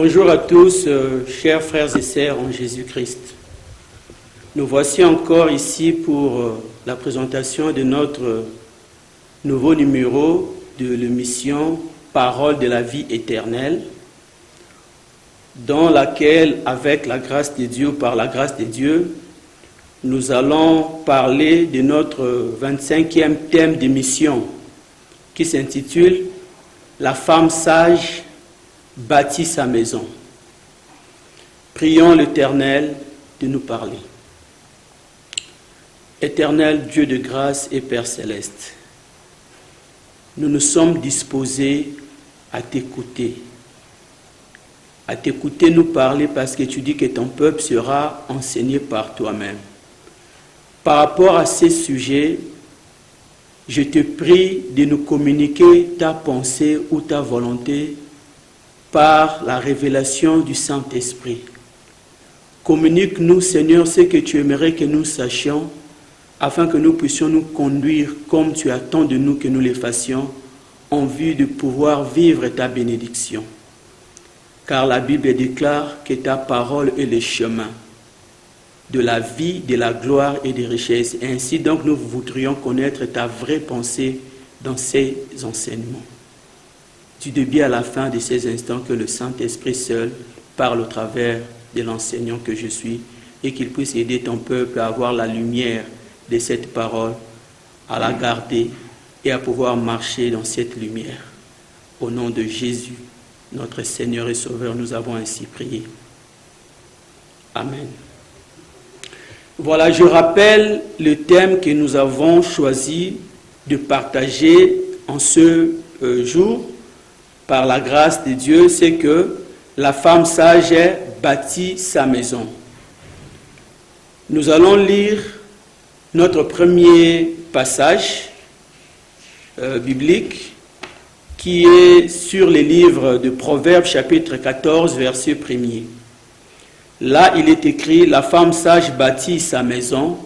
Bonjour à tous, chers frères et sœurs en Jésus-Christ. Nous voici encore ici pour la présentation de notre nouveau numéro de l'émission Parole de la vie éternelle, dans laquelle, avec la grâce de Dieu, par la grâce de Dieu, nous allons parler de notre 25e thème d'émission qui s'intitule « La femme sage bâtit sa maison ». Prions l'Éternel de nous parler. Éternel Dieu de grâce et Père céleste, nous nous sommes disposés à t'écouter nous parler parce que tu dis que ton peuple sera enseigné par toi-même. Par rapport à ces sujets, je te prie de nous communiquer ta pensée ou ta volonté par la révélation du Saint-Esprit. Communique-nous, Seigneur, ce que tu aimerais que nous sachions, afin que nous puissions nous conduire comme tu attends de nous que nous le fassions, en vue de pouvoir vivre ta bénédiction. Car la Bible déclare que ta parole est le chemin de la vie, de la gloire et des richesses. Et ainsi donc nous voudrions connaître ta vraie pensée dans ces enseignements. Tu débis à la fin de ces instants que le Saint-Esprit seul parle au travers de l'enseignant que je suis et qu'il puisse aider ton peuple à avoir la lumière de cette parole, à la garder et à pouvoir marcher dans cette lumière. Au nom de Jésus, notre Seigneur et Sauveur, nous avons ainsi prié. Amen. Voilà, je rappelle le thème que nous avons choisi de partager en ce jour, par la grâce de Dieu, c'est que la femme sage bâtit sa maison. Nous allons lire notre premier passage biblique qui est sur les livres de Proverbes chapitre 14 verset 1er. Là, il est écrit « La femme sage bâtit sa maison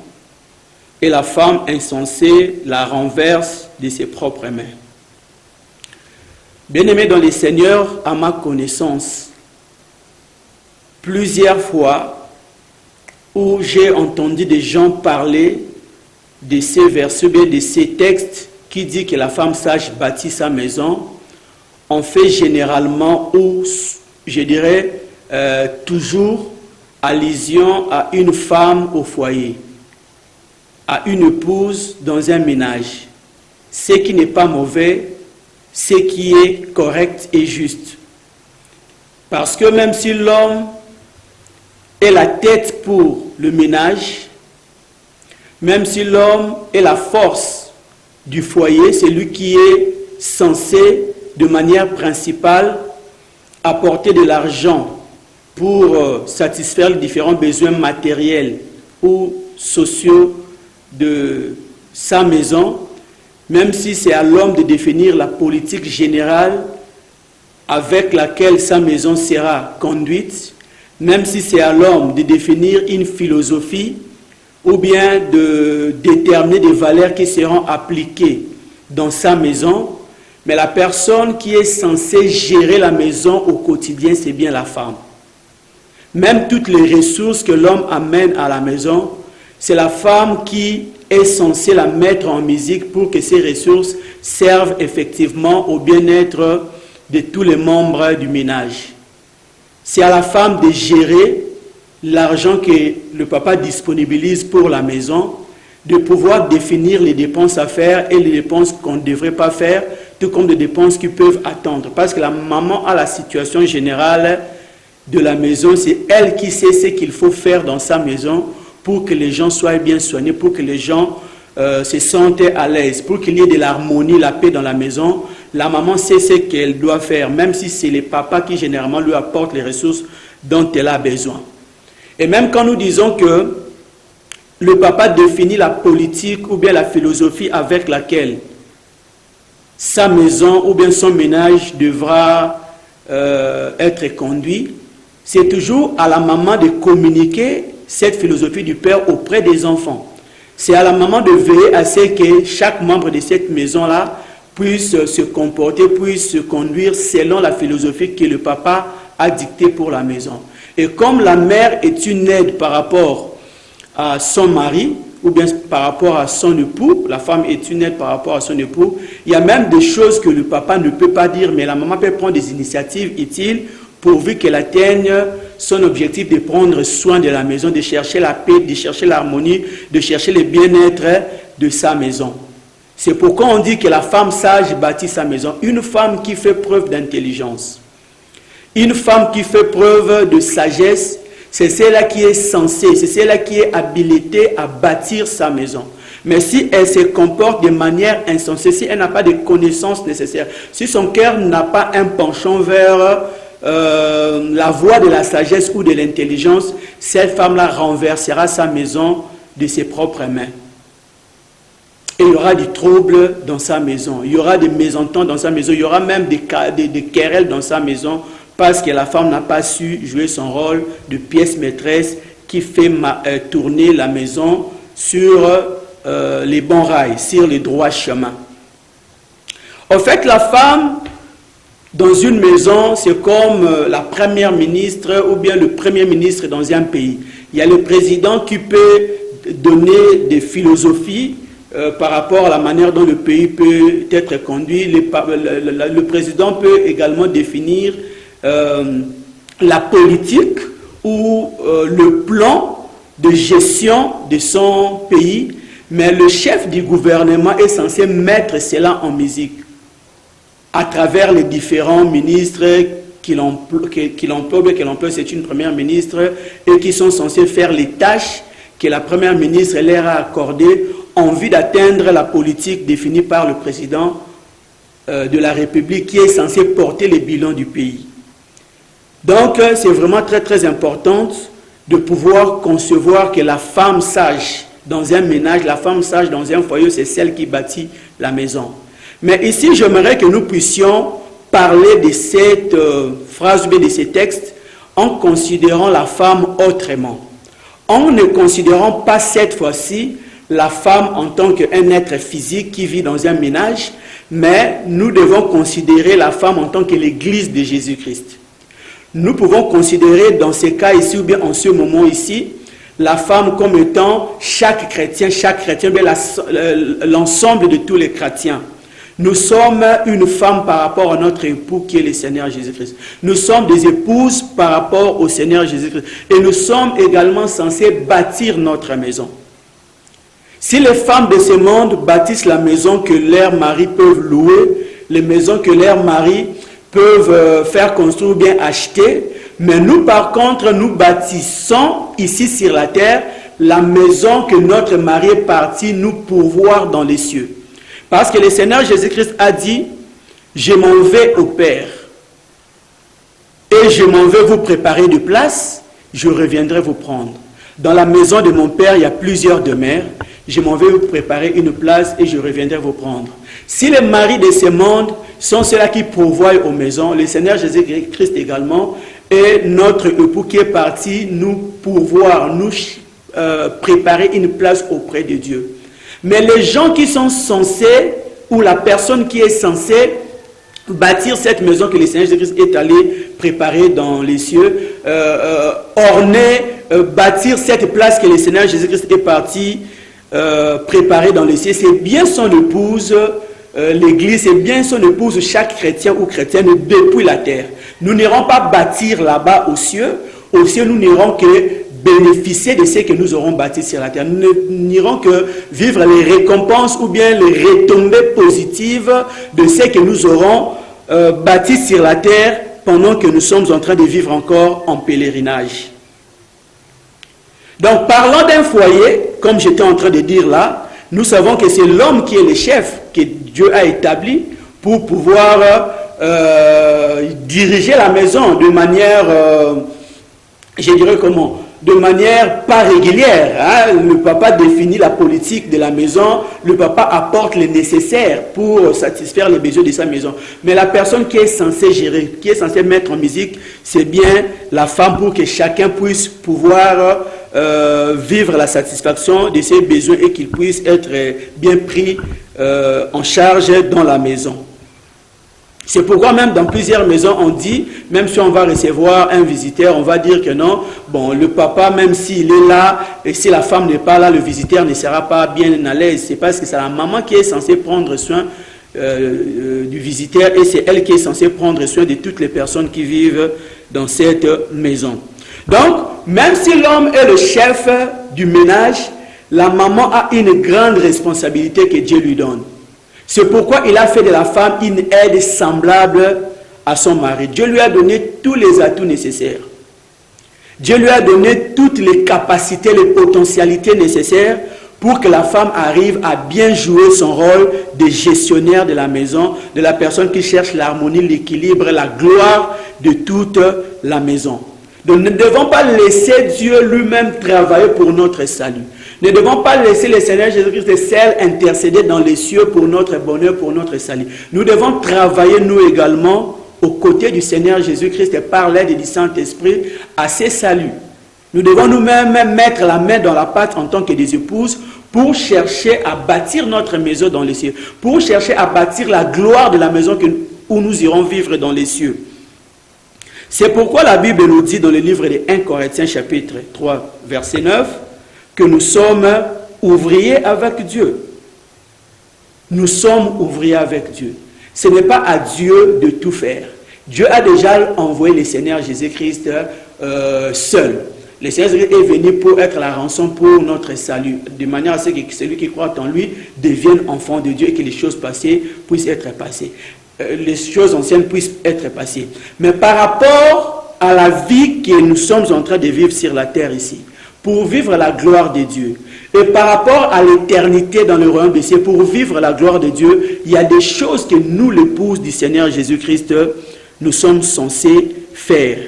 et la femme insensée la renverse de ses propres mains. » Bien-aimés dans le Seigneur, à ma connaissance, plusieurs fois où j'ai entendu des gens parler de ces versets, de ces textes qui disent que la femme sage bâtit sa maison, on fait généralement, ou je dirais toujours, allusion à une femme au foyer, à une épouse dans un ménage. Ce qui n'est pas mauvais, ce qui est correct et juste. Parce que même si l'homme est la tête pour le ménage, même si l'homme est la force du foyer, c'est lui qui est censé, de manière principale, apporter de l'argent pour satisfaire les différents besoins matériels ou sociaux de sa maison, même si c'est à l'homme de définir la politique générale avec laquelle sa maison sera conduite, même si c'est à l'homme de définir une philosophie ou bien de déterminer des valeurs qui seront appliquées dans sa maison, mais la personne qui est censée gérer la maison au quotidien, c'est bien la femme. Même toutes les ressources que l'homme amène à la maison, c'est la femme qui est censée la mettre en musique pour que ces ressources servent effectivement au bien-être de tous les membres du ménage. C'est à la femme de gérer l'argent que le papa disponibilise pour la maison, de pouvoir définir les dépenses à faire et les dépenses qu'on ne devrait pas faire, tout comme des dépenses qui peuvent attendre. Parce que la maman a la situation générale de la maison, c'est elle qui sait ce qu'il faut faire dans sa maison pour que les gens soient bien soignés, pour que les gens se sentent à l'aise, pour qu'il y ait de l'harmonie, la paix dans la maison. La maman sait ce qu'elle doit faire, même si c'est les papas qui généralement lui apportent les ressources dont elle a besoin. Et même quand nous disons que le papa définit la politique ou bien la philosophie avec laquelle sa maison ou bien son ménage devra être conduit, c'est toujours à la maman de communiquer cette philosophie du père auprès des enfants. C'est à la maman de veiller à ce que chaque membre de cette maison-là puisse se comporter, puisse se conduire selon la philosophie que le papa à dicter pour la maison. Et comme la mère est une aide par rapport à son mari, ou bien par rapport à son époux, la femme est une aide par rapport à son époux, il y a même des choses que le papa ne peut pas dire, mais la maman peut prendre des initiatives utiles pourvu qu'elle atteigne son objectif de prendre soin de la maison, de chercher la paix, de chercher l'harmonie, de chercher le bien-être de sa maison. C'est pourquoi on dit que la femme sage bâtit sa maison. Une femme qui fait preuve d'intelligence, une femme qui fait preuve de sagesse, c'est celle-là qui est censée, c'est celle-là qui est habilitée à bâtir sa maison. Mais si elle se comporte de manière insensée, si elle n'a pas de connaissances nécessaires, si son cœur n'a pas un penchant vers la voie de la sagesse ou de l'intelligence, cette femme-là renversera sa maison de ses propres mains. Et il y aura du trouble dans sa maison, il y aura des mésententes dans sa maison, il y aura même des querelles dans sa maison, parce que la femme n'a pas su jouer son rôle de pièce maîtresse qui fait tourner la maison sur les bons rails, sur les droits chemins. En fait, la femme, dans une maison, c'est comme la première ministre ou bien le premier ministre dans un pays. Il y a le président qui peut donner des philosophies par rapport à la manière dont le pays peut être conduit. Le président peut également définir la politique ou le plan de gestion de son pays, mais le chef du gouvernement est censé mettre cela en musique à travers les différents ministres qu'il emploie, c'est une première ministre, et qui sont censés faire les tâches que la première ministre leur a accordées en vue d'atteindre la politique définie par le président de la République qui est censé porter les bilans du pays. Donc, c'est vraiment très très important de pouvoir concevoir que la femme sage dans un ménage, la femme sage dans un foyer, c'est celle qui bâtit la maison. Mais ici, j'aimerais que nous puissions parler de cette phrase ou de ces textes en considérant la femme autrement. En ne considérant pas cette fois-ci la femme en tant qu'un être physique qui vit dans un ménage, mais nous devons considérer la femme en tant que l'Église de Jésus-Christ. Nous pouvons considérer dans ces cas ici, ou bien en ce moment ici, la femme comme étant chaque chrétien, bien l'ensemble de tous les chrétiens. Nous sommes une femme par rapport à notre époux qui est le Seigneur Jésus-Christ. Nous sommes des épouses par rapport au Seigneur Jésus-Christ. Et nous sommes également censés bâtir notre maison. Si les femmes de ce monde bâtissent la maison que leurs maris peuvent louer, les maisons que leurs maris peuvent faire construire ou bien acheter, mais nous par contre, nous bâtissons ici sur la terre la maison que notre mari est parti nous pourvoir dans les cieux. Parce que le Seigneur Jésus-Christ a dit, je m'en vais au Père et je m'en vais vous préparer de place, je reviendrai vous prendre. Dans la maison de mon Père, il y a plusieurs demeures, je m'en vais vous préparer une place et je reviendrai vous prendre. Si les maris de ce monde sont ceux-là qui pourvoient aux maisons, le Seigneur Jésus-Christ également est notre époux qui est parti nous pourvoir, nous préparer une place auprès de Dieu. Mais les gens qui sont censés, ou la personne qui est censée bâtir cette maison que le Seigneur Jésus-Christ est allé préparer dans les cieux, orner, bâtir cette place que le Seigneur Jésus-Christ est parti préparer dans les cieux, c'est bien son épouse, l'Église, c'est bien son épouse, chaque chrétien ou chrétienne depuis la terre. Nous n'irons pas bâtir là-bas aux cieux nous n'irons que bénéficier de ce que nous aurons bâti sur la terre. Nous n'irons que vivre les récompenses ou bien les retombées positives de ce que nous aurons bâti sur la terre pendant que nous sommes en train de vivre encore en pèlerinage. Donc, parlant d'un foyer, comme j'étais en train de dire là, nous savons que c'est l'homme qui est le chef que Dieu a établi pour pouvoir diriger la maison de manière, je dirais comment, de manière pas régulière. Hein? Le papa définit la politique de la maison, le papa apporte le nécessaire pour satisfaire les besoins de sa maison. Mais la personne qui est censée gérer, qui est censée mettre en musique, c'est bien la femme pour que chacun puisse pouvoir vivre la satisfaction de ses besoins et qu'il puisse être bien pris en charge dans la maison. C'est pourquoi même dans plusieurs maisons, on dit, même si on va recevoir un visiteur, on va dire que non, bon, le papa, même s'il est là, et si la femme n'est pas là, le visiteur ne sera pas bien à l'aise. C'est parce que c'est la maman qui est censée prendre soin du visiteur et c'est elle qui est censée prendre soin de toutes les personnes qui vivent dans cette maison. Donc, même si l'homme est le chef du ménage, la maman a une grande responsabilité que Dieu lui donne. C'est pourquoi il a fait de la femme une aide semblable à son mari. Dieu lui a donné tous les atouts nécessaires. Dieu lui a donné toutes les capacités, les potentialités nécessaires pour que la femme arrive à bien jouer son rôle de gestionnaire de la maison, de la personne qui cherche l'harmonie, l'équilibre, la gloire de toute la maison. Donc nous ne devons pas laisser Dieu lui-même travailler pour notre salut. Ne devons pas laisser le Seigneur Jésus-Christ seul intercéder dans les cieux pour notre bonheur, pour notre salut. Nous devons travailler nous également aux côtés du Seigneur Jésus-Christ par l'aide du Saint-Esprit à ses saluts. Nous devons nous-mêmes mettre la main dans la pâte en tant que des épouses pour chercher à bâtir notre maison dans les cieux, pour chercher à bâtir la gloire de la maison où nous irons vivre dans les cieux. C'est pourquoi la Bible nous dit dans le livre de 1 Corinthiens chapitre 3 verset 9 que nous sommes ouvriers avec Dieu. Nous sommes ouvriers avec Dieu. Ce n'est pas à Dieu de tout faire. Dieu a déjà envoyé le Seigneur Jésus-Christ seul. Le Seigneur Jésus est venu pour être la rançon pour notre salut, de manière à ce que celui qui croit en lui devienne enfant de Dieu et que les choses passées puissent être passées. Les choses anciennes puissent être passées. Mais par rapport à la vie que nous sommes en train de vivre sur la terre ici, pour vivre la gloire de Dieu, et par rapport à l'éternité dans le royaume des cieux, pour vivre la gloire de Dieu, il y a des choses que nous, l'épouse du Seigneur Jésus-Christ, nous sommes censés faire.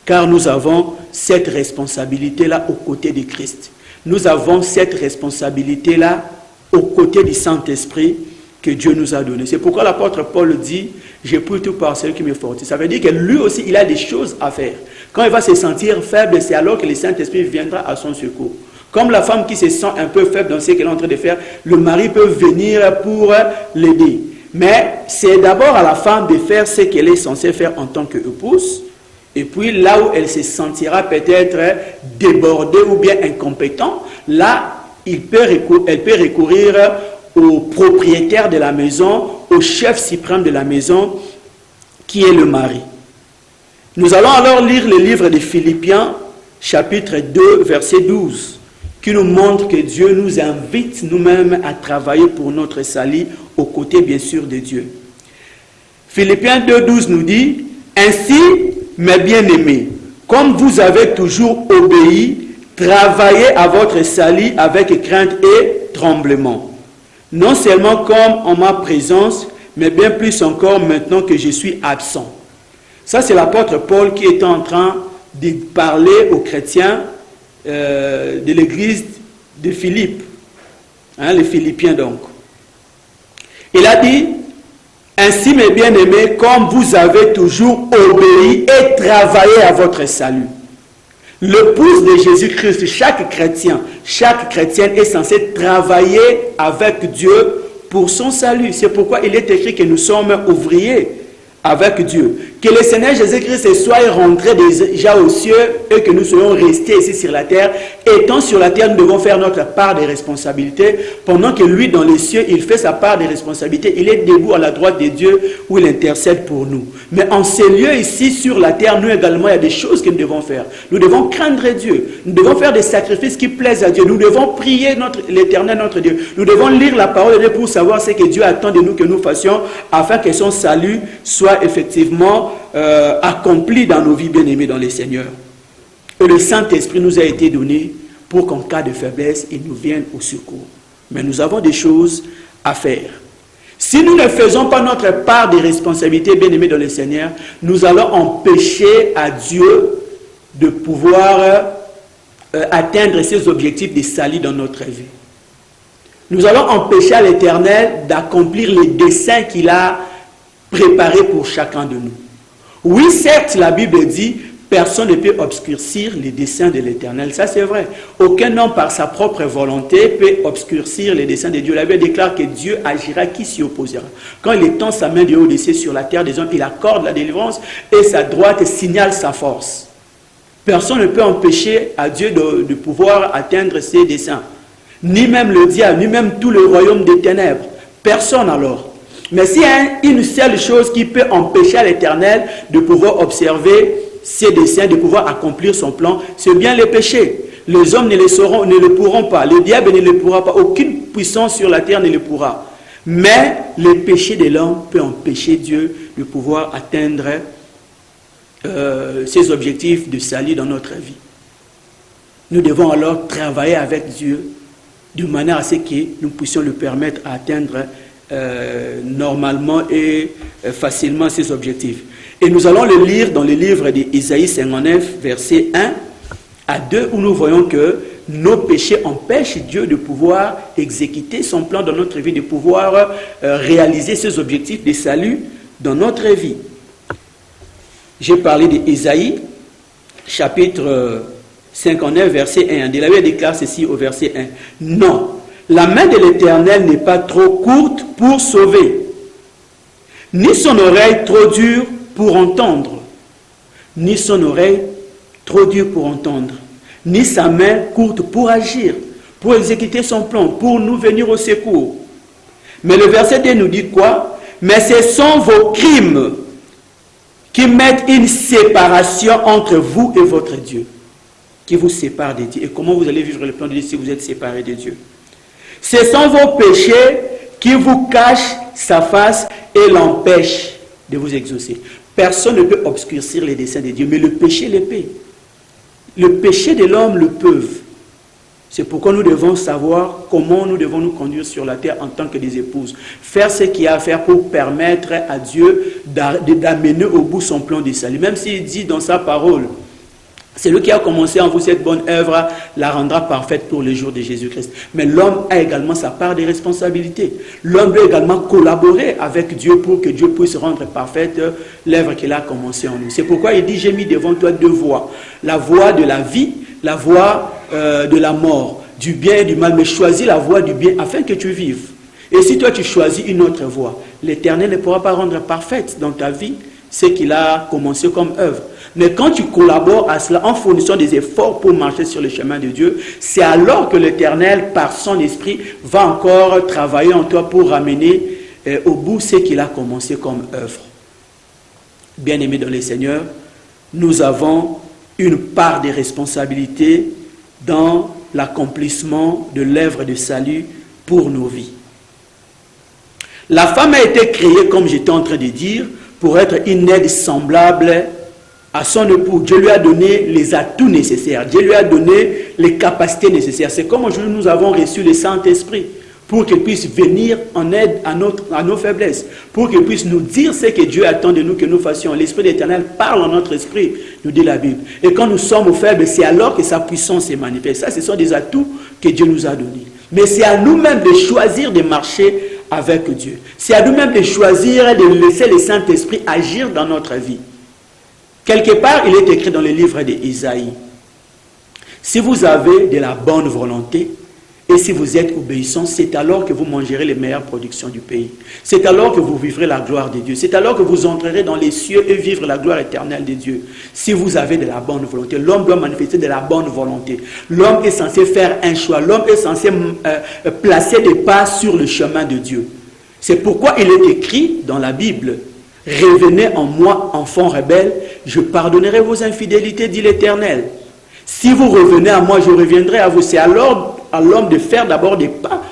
Car nous avons cette responsabilité-là aux côtés de Christ. Nous avons cette responsabilité-là aux côtés du Saint-Esprit que Dieu nous a donné. C'est pourquoi l'apôtre Paul dit, j'ai pris tout par celui qui me fortifie. Ça veut dire que lui aussi, il a des choses à faire. Quand il va se sentir faible, c'est alors que le Saint-Esprit viendra à son secours. Comme la femme qui se sent un peu faible dans ce qu'elle est en train de faire, le mari peut venir pour l'aider. Mais c'est d'abord à la femme de faire ce qu'elle est censée faire en tant qu'épouse. Et puis là où elle se sentira peut-être débordée ou bien incompétente, là, elle peut recourir au propriétaire de la maison, au chef suprême de la maison, qui est le mari. Nous allons alors lire le livre de Philippiens, chapitre 2, verset 12, qui nous montre que Dieu nous invite nous-mêmes à travailler pour notre salut, aux côtés bien sûr de Dieu. Philippiens 2, 12 nous dit, « Ainsi, mes bien-aimés, comme vous avez toujours obéi, travaillez à votre salut avec crainte et tremblement. Non seulement comme en ma présence, mais bien plus encore maintenant que je suis absent. » Ça, c'est l'apôtre Paul qui est en train de parler aux chrétiens de l'église de Philippe, les Philippiens donc. Il a dit, « Ainsi, mes bien-aimés, comme vous avez toujours obéi et travaillé à votre salut. » L'épouse de Jésus-Christ, chaque chrétien, chaque chrétienne est censé travailler avec Dieu pour son salut. C'est pourquoi il est écrit que nous sommes ouvriers avec Dieu. Que le Seigneur Jésus-Christ soit rentré déjà aux cieux et que nous soyons restés ici sur la terre. Étant sur la terre, nous devons faire notre part des responsabilités. Pendant que lui, dans les cieux, il fait sa part des responsabilités. Il est debout à la droite de Dieu où il intercède pour nous. Mais en ces lieux ici, sur la terre, nous également, il y a des choses que nous devons faire. Nous devons craindre Dieu. Nous devons faire des sacrifices qui plaisent à Dieu. Nous devons prier l'Éternel, notre Dieu. Nous devons lire la parole de Dieu pour savoir ce que Dieu attend de nous que nous fassions afin que son salut soit effectivement accompli dans nos vies bien-aimées dans les Seigneurs. Et le Saint-Esprit nous a été donné pour qu'en cas de faiblesse, il nous vienne au secours. Mais nous avons des choses à faire. Si nous ne faisons pas notre part des responsabilités bien-aimées dans le Seigneur, nous allons empêcher à Dieu de pouvoir atteindre ses objectifs de salut dans notre vie. Nous allons empêcher à l'Éternel d'accomplir les desseins qu'il a préparés pour chacun de nous. Oui, certes, la Bible dit, personne ne peut obscurcir les desseins de l'Éternel. Ça, c'est vrai. Aucun homme, par sa propre volonté, peut obscurcir les desseins de Dieu. La Bible déclare que Dieu agira, qui s'y opposera. Quand il étend sa main du haut des cieux sur la terre des hommes, il accorde la délivrance et sa droite signale sa force. Personne ne peut empêcher à Dieu de pouvoir atteindre ses desseins. Ni même le diable, ni même tout le royaume des ténèbres. Personne alors. Mais s'il y a une seule chose qui peut empêcher à l'Éternel de pouvoir observer ses desseins, de pouvoir accomplir son plan, c'est bien les péchés. Les hommes ne le pourront pas. Le diable ne le pourra pas. Aucune puissance sur la terre ne le pourra. Mais le péché de l'homme peut empêcher Dieu de pouvoir atteindre ses objectifs de salut dans notre vie. Nous devons alors travailler avec Dieu de manière à ce que nous puissions le permettre à atteindre normalement et facilement ses objectifs. Et nous allons le lire dans le livre d'Ésaïe 59, versets 1 à 2, où nous voyons que nos péchés empêchent Dieu de pouvoir exécuter son plan dans notre vie, de pouvoir réaliser ses objectifs de salut dans notre vie. J'ai parlé d'Ésaïe, chapitre 59, verset 1. La Bible déclare ceci au verset 1. Non, la main de l'Éternel n'est pas trop courte pour sauver, ni son oreille trop dure pour entendre, ni son oreille trop dure pour entendre, ni sa main courte pour agir, pour exécuter son plan, pour nous venir au secours. Mais le verset 2 nous dit quoi? Mais ce sont vos crimes qui mettent une séparation entre vous et votre Dieu, qui vous sépare de Dieu. Et comment vous allez vivre le plan de Dieu si vous êtes séparés de Dieu? Ce sont vos péchés qui vous cachent sa face et l'empêchent de vous exaucer. Personne ne peut obscurcir les desseins de Dieu, mais le péché les paie. Le péché de l'homme le peuvent. C'est pourquoi nous devons savoir comment nous devons nous conduire sur la terre en tant que des épouses. Faire ce qu'il y a à faire pour permettre à Dieu d'amener au bout son plan de salut. Même s'il dit dans sa parole, c'est lui qui a commencé en vous cette bonne œuvre, la rendra parfaite pour le jour de Jésus-Christ. Mais l'homme a également sa part de responsabilité. L'homme doit également collaborer avec Dieu pour que Dieu puisse rendre parfaite l'œuvre qu'il a commencée en nous. C'est pourquoi il dit, j'ai mis devant toi deux voies. La voie de la vie, la voie de la mort, du bien et du mal. Mais choisis la voie du bien afin que tu vives. Et si toi tu choisis une autre voie, l'Éternel ne pourra pas rendre parfaite dans ta vie ce qu'il a commencé comme œuvre. Mais quand tu collabores à cela en fournissant des efforts pour marcher sur le chemin de Dieu, c'est alors que l'Éternel, par son esprit, va encore travailler en toi pour ramener au bout ce qu'il a commencé comme œuvre. Bien-aimés dans le Seigneur, nous avons une part de responsabilité dans l'accomplissement de l'œuvre de salut pour nos vies. La femme a été créée, comme j'étais en train de dire, pour être une aide semblable à son époux. Dieu lui a donné les atouts nécessaires. Dieu lui a donné les capacités nécessaires. C'est comme aujourd'hui nous avons reçu le Saint-Esprit pour qu'il puisse venir en aide à nos faiblesses, pour qu'il puisse nous dire ce que Dieu attend de nous que nous fassions. L'Esprit de l'Éternel parle en notre esprit, nous dit la Bible. Et quand nous sommes faibles, c'est alors que sa puissance se manifeste. Ça, ce sont des atouts que Dieu nous a donnés. Mais c'est à nous-mêmes de choisir de marcher avec Dieu. C'est à nous-mêmes de choisir de laisser le Saint-Esprit agir dans notre vie. Quelque part, il est écrit dans le livre d'Ésaïe, si vous avez de la bonne volonté et si vous êtes obéissants, c'est alors que vous mangerez les meilleures productions du pays. C'est alors que vous vivrez la gloire de Dieu. C'est alors que vous entrerez dans les cieux et vivre la gloire éternelle de Dieu. Si vous avez de la bonne volonté, l'homme doit manifester de la bonne volonté. L'homme est censé faire un choix. L'homme est censé placer des pas sur le chemin de Dieu. C'est pourquoi il est écrit dans la Bible, « Revenez en moi, enfants rebelles, je pardonnerai vos infidélités, dit l'Éternel. Si vous revenez à moi, je reviendrai à vous. » C'est alors à l'homme de faire d'abord des pas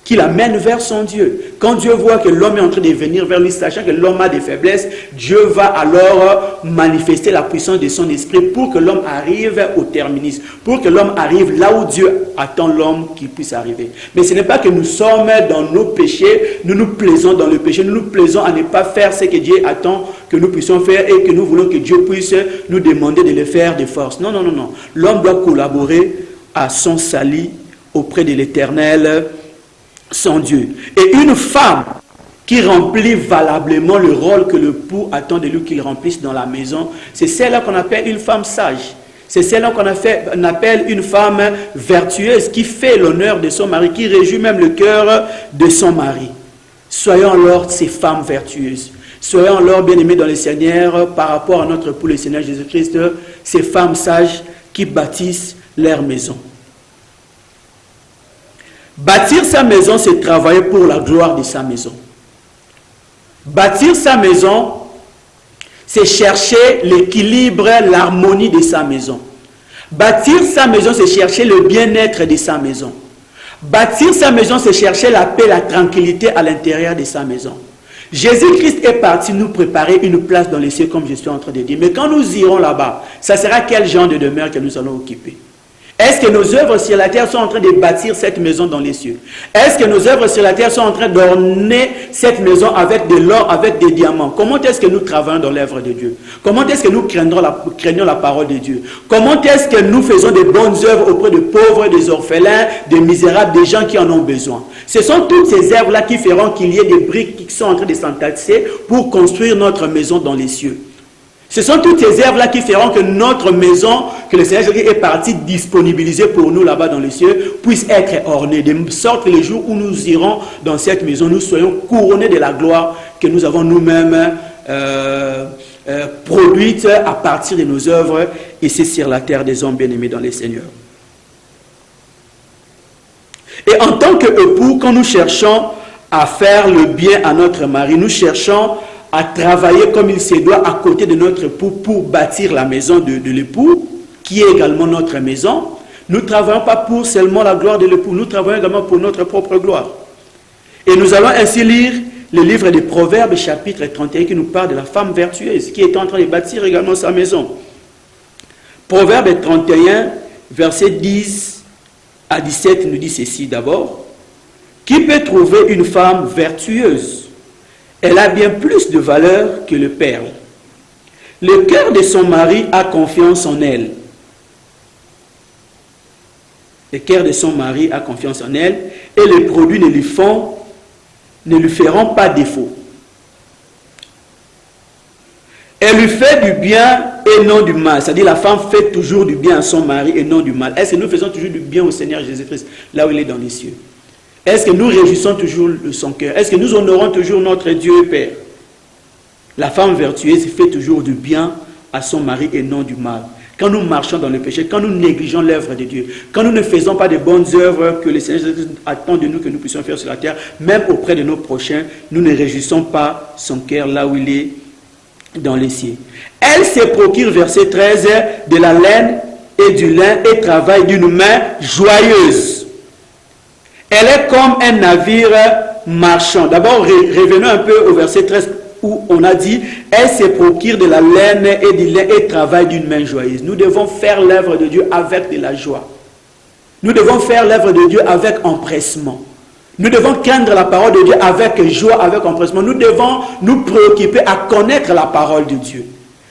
qui l'amène vers son Dieu. Quand Dieu voit que l'homme est en train de venir vers lui, sachant que l'homme a des faiblesses, Dieu va alors manifester la puissance de son esprit pour que l'homme arrive au terminus, pour que l'homme arrive là où Dieu attend l'homme qu'il puisse arriver. Mais ce n'est pas que nous sommes dans nos péchés, nous nous plaisons dans le péché, nous nous plaisons à ne pas faire ce que Dieu attend que nous puissions faire et que nous voulons que Dieu puisse nous demander de le faire de force. Non, non, non, non. L'homme doit collaborer à son salut auprès de l'Éternel, son Dieu. Et une femme qui remplit valablement le rôle que l'époux attend de lui qu'il remplisse dans la maison, c'est celle-là qu'on appelle une femme sage. C'est celle-là qu'on appelle une femme vertueuse qui fait l'honneur de son mari, qui réjouit même le cœur de son mari. Soyons alors ces femmes vertueuses. Soyons alors bien-aimés dans le Seigneur par rapport à notre époux, le Seigneur Jésus-Christ, ces femmes sages qui bâtissent leur maison. Bâtir sa maison, c'est travailler pour la gloire de sa maison. Bâtir sa maison, c'est chercher l'équilibre, l'harmonie de sa maison. Bâtir sa maison, c'est chercher le bien-être de sa maison. Bâtir sa maison, c'est chercher la paix, la tranquillité à l'intérieur de sa maison. Jésus-Christ est parti nous préparer une place dans les cieux, comme je suis en train de dire. Mais quand nous irons là-bas, ça sera quel genre de demeure que nous allons occuper? Est-ce que nos œuvres sur la terre sont en train de bâtir cette maison dans les cieux? Est-ce que nos œuvres sur la terre sont en train d'orner cette maison avec de l'or, avec des diamants? Comment est-ce que nous travaillons dans l'œuvre de Dieu? Comment est-ce que nous craignons la parole de Dieu? Comment est-ce que nous faisons de bonnes œuvres auprès de pauvres, des orphelins, des misérables, des gens qui en ont besoin? Ce sont toutes ces œuvres-là qui feront qu'il y ait des briques qui sont en train de s'entasser pour construire notre maison dans les cieux. Ce sont toutes ces œuvres-là qui feront que notre maison, que le Seigneur Jésus est parti disponibiliser pour nous là-bas dans les cieux, puisse être ornée, de sorte que les jours où nous irons dans cette maison, nous soyons couronnés de la gloire que nous avons nous-mêmes produite à partir de nos œuvres ici sur la terre des hommes bien-aimés dans les Seigneurs. Et en tant qu'époux, quand nous cherchons à faire le bien à notre mari, nous cherchons à travailler comme il se doit à côté de notre époux pour bâtir la maison de l'époux, qui est également notre maison. Nous ne travaillons pas pour seulement la gloire de l'époux, nous travaillons également pour notre propre gloire. Et nous allons ainsi lire le livre des Proverbes, chapitre 31, qui nous parle de la femme vertueuse, qui est en train de bâtir également sa maison. Proverbes 31, versets 10 à 17, nous dit ceci d'abord. Qui peut trouver une femme vertueuse? Elle a bien plus de valeur que le perle. Le cœur de son mari a confiance en elle. Le cœur de son mari a confiance en elle et les produits ne lui feront pas défaut. Elle lui fait du bien et non du mal. C'est-à-dire la femme fait toujours du bien à son mari et non du mal. Est-ce que nous faisons toujours du bien au Seigneur Jésus-Christ, là où il est dans les cieux? Est-ce que nous réjouissons toujours de son cœur? Est-ce que nous honorons toujours notre Dieu et Père? La femme vertueuse fait toujours du bien à son mari et non du mal. Quand nous marchons dans le péché, quand nous négligeons l'œuvre de Dieu, quand nous ne faisons pas de bonnes œuvres que le Seigneur Jésus attend de nous que nous puissions faire sur la terre, même auprès de nos prochains, nous ne réjouissons pas son cœur là où il est dans les cieux. Elle se procure, verset 13, de la laine et du lin et travaille d'une main joyeuse. Elle est comme un navire marchand. D'abord, revenons un peu au verset 13 où on a dit « Elle se procure de la laine et du lin et travaille d'une main joyeuse ». Nous devons faire l'œuvre de Dieu avec de la joie. Nous devons faire l'œuvre de Dieu avec empressement. Nous devons craindre la parole de Dieu avec joie, avec empressement. Nous devons nous préoccuper à connaître la parole de Dieu.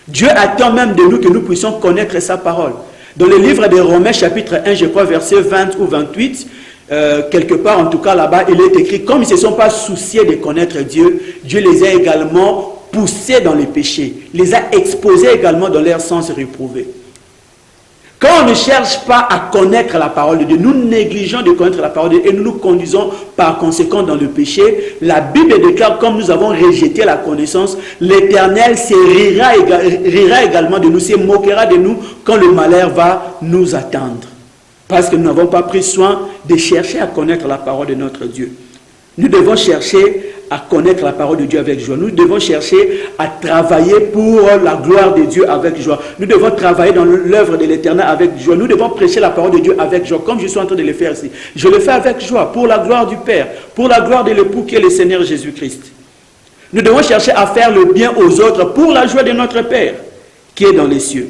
Dieu attend même de nous que nous puissions connaître sa parole. Dans le livre de Romains, chapitre 1, je crois, verset 20 ou 28, quelque part, en tout cas là-bas, il est écrit, comme ils ne se sont pas souciés de connaître Dieu, Dieu les a également poussés dans les péchés, les a exposés également dans leur sens réprouvé. Quand on ne cherche pas à connaître la parole de Dieu, nous négligeons de connaître la parole de Dieu et nous nous conduisons par conséquent dans le péché. La Bible déclare, comme nous avons rejeté la connaissance, l'Éternel se rira également de nous, se moquera de nous quand le malheur va nous attendre. Parce que nous n'avons pas pris soin de chercher à connaître la parole de notre Dieu. Nous devons chercher à connaître la parole de Dieu avec joie. Nous devons chercher à travailler pour la gloire de Dieu avec joie. Nous devons travailler dans l'œuvre de l'Éternel avec joie. Nous devons prêcher la parole de Dieu avec joie, comme je suis en train de le faire ici. Je le fais avec joie, pour la gloire du Père, pour la gloire de l'époux qui est le Seigneur Jésus-Christ. Nous devons chercher à faire le bien aux autres pour la joie de notre Père qui est dans les cieux.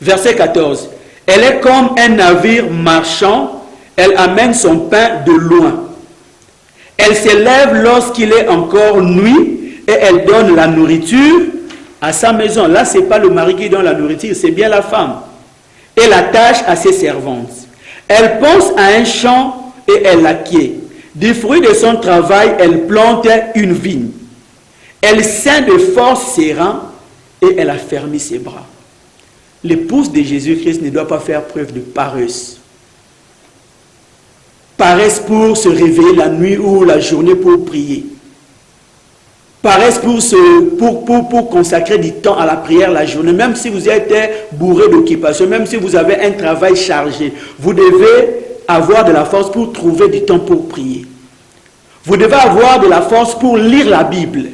Verset 14. Elle est comme un navire marchand, elle amène son pain de loin. Elle se lève lorsqu'il est encore nuit et elle donne la nourriture à sa maison. Là, ce n'est pas le mari qui donne la nourriture, c'est bien la femme. Et la tâche à ses servantes. Elle pense à un champ et elle l'acquiert. Du fruit de son travail, elle plante une vigne. Elle ceint de force ses reins et elle affermit ses bras. L'épouse de Jésus-Christ ne doit pas faire preuve de paresse. Paresse pour se réveiller la nuit ou la journée pour prier. Paresse pour consacrer du temps à la prière la journée. Même si vous êtes bourré d'occupation, même si vous avez un travail chargé, vous devez avoir de la force pour trouver du temps pour prier. Vous devez avoir de la force pour lire la Bible.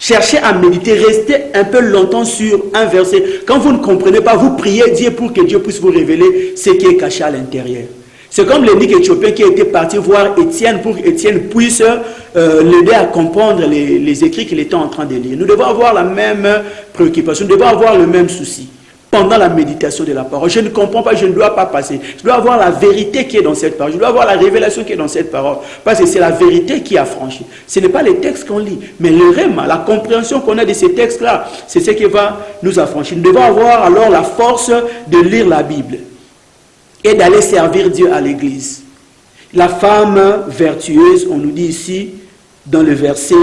Cherchez à méditer, restez un peu longtemps sur un verset. Quand vous ne comprenez pas, vous priez Dieu pour que Dieu puisse vous révéler ce qui est caché à l'intérieur. C'est comme l'évêque éthiopien qui était parti voir Étienne pour qu'Étienne puisse l'aider à comprendre les écrits qu'il était en train de lire. Nous devons avoir la même préoccupation, nous devons avoir le même souci pendant la méditation de la parole. Je ne comprends pas, je ne dois pas passer. Je dois avoir la vérité qui est dans cette parole. Je dois avoir la révélation qui est dans cette parole. Parce que c'est la vérité qui a franchi. Ce n'est pas les textes qu'on lit, mais le réma, la compréhension qu'on a de ces textes-là, c'est ce qui va nous affranchir. Nous devons avoir alors la force de lire la Bible et d'aller servir Dieu à l'église. La femme vertueuse, on nous dit ici, dans le verset,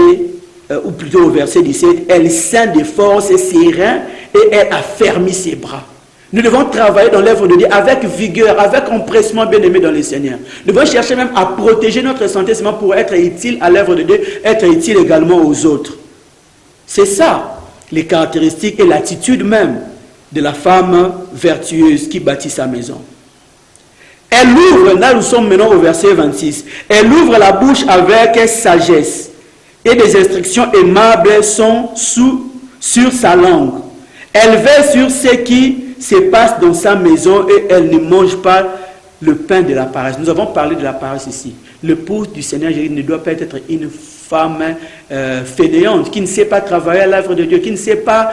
ou plutôt au verset 17, elle ceint de force ses reins et elle affermit ses bras. Nous devons travailler dans l'œuvre de Dieu avec vigueur, avec empressement, bien aimé dans le Seigneur. Nous devons chercher même à protéger notre santé seulement pour être utile à l'œuvre de Dieu, être utile également aux autres. C'est ça, les caractéristiques et l'attitude même de la femme vertueuse qui bâtit sa maison. Elle ouvre, là nous sommes maintenant au verset 26, elle ouvre la bouche avec sagesse et des instructions aimables sont sur sa langue. Elle veille sur ce qui se passe dans sa maison et elle ne mange pas le pain de la paresse. Nous avons parlé de la paresse ici. L'épouse du Seigneur Jésus ne doit pas être une femme fainéante, qui ne sait pas travailler à l'œuvre de Dieu, qui ne sait pas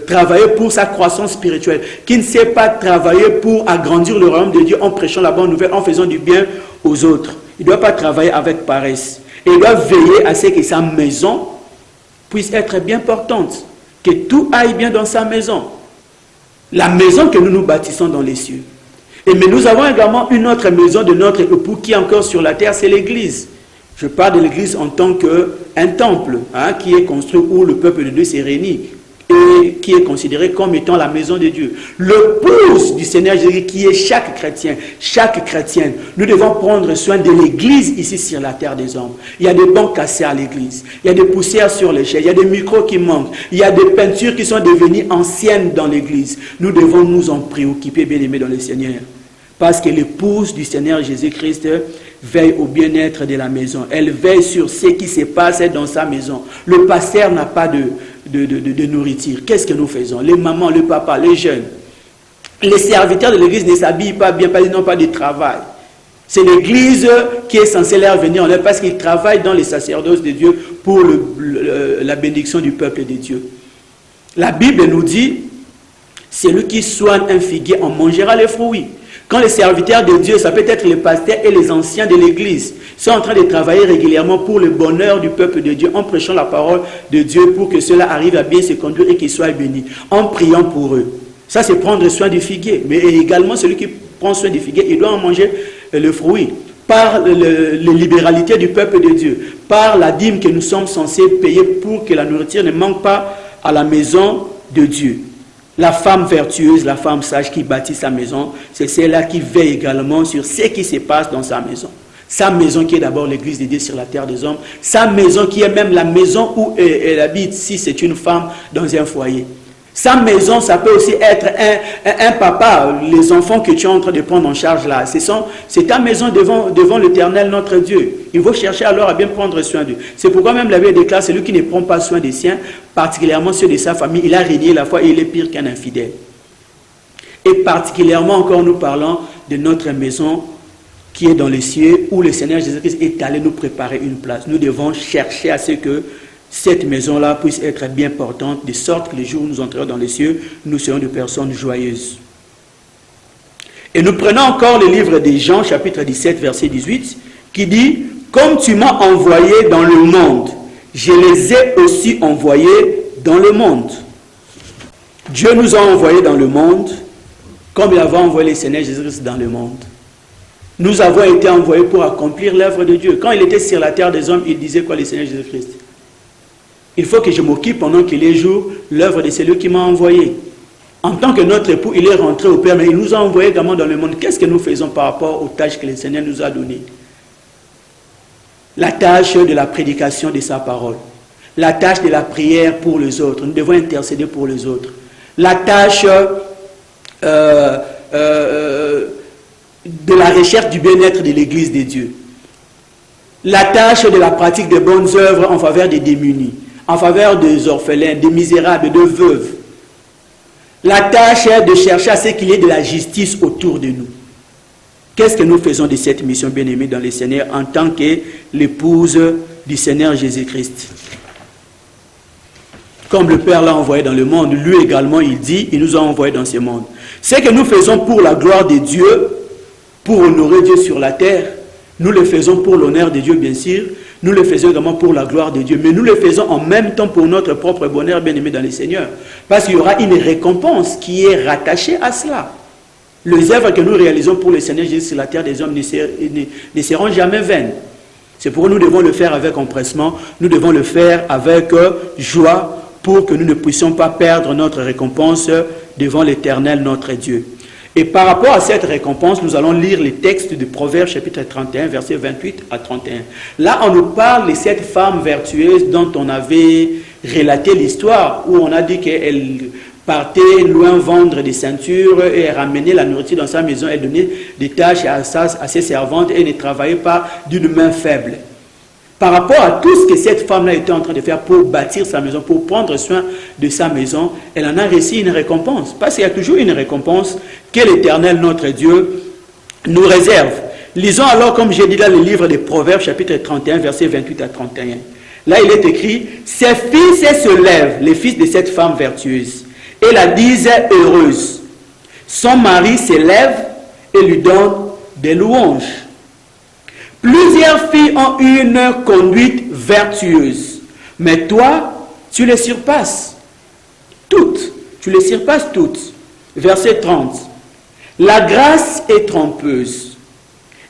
travailler pour sa croissance spirituelle, qui ne sait pas travailler pour agrandir le royaume de Dieu en prêchant la bonne nouvelle, en faisant du bien aux autres. Il ne doit pas travailler avec paresse. Et il doit veiller à ce que sa maison puisse être bien portante, que tout aille bien dans sa maison. La maison que nous nous bâtissons dans les cieux. Mais nous avons également une autre maison de notre époux qui est encore sur la terre, c'est l'église. Je parle de l'église en tant qu'un temple qui est construit où le peuple de Dieu s'est réuni et qui est considéré comme étant la maison de Dieu. L'épouse du Seigneur Jésus qui est chaque chrétien, chaque chrétienne. Nous devons prendre soin de l'église ici sur la terre des hommes. Il y a des bancs cassés à l'église, il y a des poussières sur les chaises, il y a des micros qui manquent, il y a des peintures qui sont devenues anciennes dans l'église. Nous devons nous en préoccuper, bien aimés dans le Seigneur. Parce que l'épouse du Seigneur Jésus-Christ veille au bien-être de la maison. Elle veille sur ce qui se passe dans sa maison. Le pasteur n'a pas de nourriture. Qu'est-ce que nous faisons? Les mamans, le papa, les jeunes. Les serviteurs de l'église ne s'habillent pas bien parce qu'ils n'ont pas de travail. C'est l'église qui est censée leur venir en l'aide parce qu'ils travaillent dans les sacerdoces de Dieu pour la bénédiction du peuple de Dieu. La Bible nous dit, celui qui soigne un figuier en mangera les fruits. Quand les serviteurs de Dieu, ça peut être les pasteurs et les anciens de l'église, sont en train de travailler régulièrement pour le bonheur du peuple de Dieu, en prêchant la parole de Dieu pour que cela arrive à bien se conduire et qu'ils soient bénis, en priant pour eux. Ça, c'est prendre soin du figuier. Mais également, celui qui prend soin du figuier, il doit en manger le fruit. Par la libéralité du peuple de Dieu, par la dîme que nous sommes censés payer pour que la nourriture ne manque pas à la maison de Dieu. La femme vertueuse, la femme sage qui bâtit sa maison, c'est celle-là qui veille également sur ce qui se passe dans sa maison. Sa maison qui est d'abord l'église de Dieu sur la terre des hommes. Sa maison qui est même la maison où elle habite si c'est une femme dans un foyer. Sa maison, ça peut aussi être un papa, les enfants que tu es en train de prendre en charge là. C'est ta maison devant l'Éternel notre Dieu. Il faut chercher alors à bien prendre soin d'eux. C'est pourquoi même la Bible déclare, celui qui ne prend pas soin des siens, particulièrement ceux de sa famille, il a régné la foi et il est pire qu'un infidèle. Et particulièrement encore nous parlons de notre maison qui est dans les cieux, où le Seigneur Jésus-Christ est allé nous préparer une place. Nous devons chercher à ce que cette maison-là puisse être bien portante, de sorte que les jours où nous entrerons dans les cieux, nous serons des personnes joyeuses. Et nous prenons encore le livre de Jean, chapitre 17, verset 18, qui dit « Comme tu m'as envoyé dans le monde, je les ai aussi envoyés dans le monde. » Dieu nous a envoyés dans le monde, comme il avait envoyé le Seigneur Jésus-Christ dans le monde. Nous avons été envoyés pour accomplir l'œuvre de Dieu. Quand il était sur la terre des hommes, il disait quoi, le Seigneur Jésus-Christ? Il faut que je m'occupe pendant qu'il est jour, l'œuvre de celui qui m'a envoyé. En tant que notre époux, il est rentré au Père, mais il nous a envoyés également dans le monde. Qu'est-ce que nous faisons par rapport aux tâches que le Seigneur nous a données? La tâche de la prédication de sa parole. La tâche de la prière pour les autres. Nous devons intercéder pour les autres. La tâche de la recherche du bien-être de l'Église de Dieu. La tâche de la pratique des bonnes œuvres en faveur des démunis, en faveur des orphelins, des misérables, des veuves. La tâche est de chercher à ce qu'il y ait de la justice autour de nous. Qu'est-ce que nous faisons de cette mission, bien-aimée dans le Seigneur, en tant que l'épouse du Seigneur Jésus-Christ? Comme le Père l'a envoyé dans le monde, lui également, il dit, il nous a envoyés dans ce monde. Ce que nous faisons pour la gloire de Dieu, pour honorer Dieu sur la terre, nous le faisons pour l'honneur de Dieu, bien sûr. Nous le faisons également pour la gloire de Dieu. Mais nous le faisons en même temps pour notre propre bonheur, bien-aimé dans le Seigneur. Parce qu'il y aura une récompense qui est rattachée à cela. Les œuvres que nous réalisons pour le Seigneur Jésus sur la terre des hommes ne seront jamais vaines. C'est pourquoi nous devons le faire avec empressement. Nous devons le faire avec joie pour que nous ne puissions pas perdre notre récompense devant l'Éternel, notre Dieu. Et par rapport à cette récompense, nous allons lire les textes du Proverbe chapitre 31, versets 28 à 31. Là, on nous parle de cette femme vertueuse dont on avait relaté l'histoire, où on a dit qu'elle partait loin vendre des ceintures et ramenait la nourriture dans sa maison. Elle donnait des tâches à ses servantes et ne travaillait pas d'une main faible. Par rapport à tout ce que cette femme-là était en train de faire pour bâtir sa maison, pour prendre soin de sa maison, elle en a reçu une récompense. Parce qu'il y a toujours une récompense que l'Éternel, notre Dieu, nous réserve. Lisons alors, comme j'ai dit dans le livre des Proverbes, chapitre 31, versets 28 à 31. Là, il est écrit, « Ses fils se lèvent, les fils de cette femme vertueuse, et la disent heureuse. Son mari se lève et lui donne des louanges. Plusieurs filles ont une conduite vertueuse, mais toi, tu les surpasses toutes. Tu les surpasses toutes. » Verset 30. « La grâce est trompeuse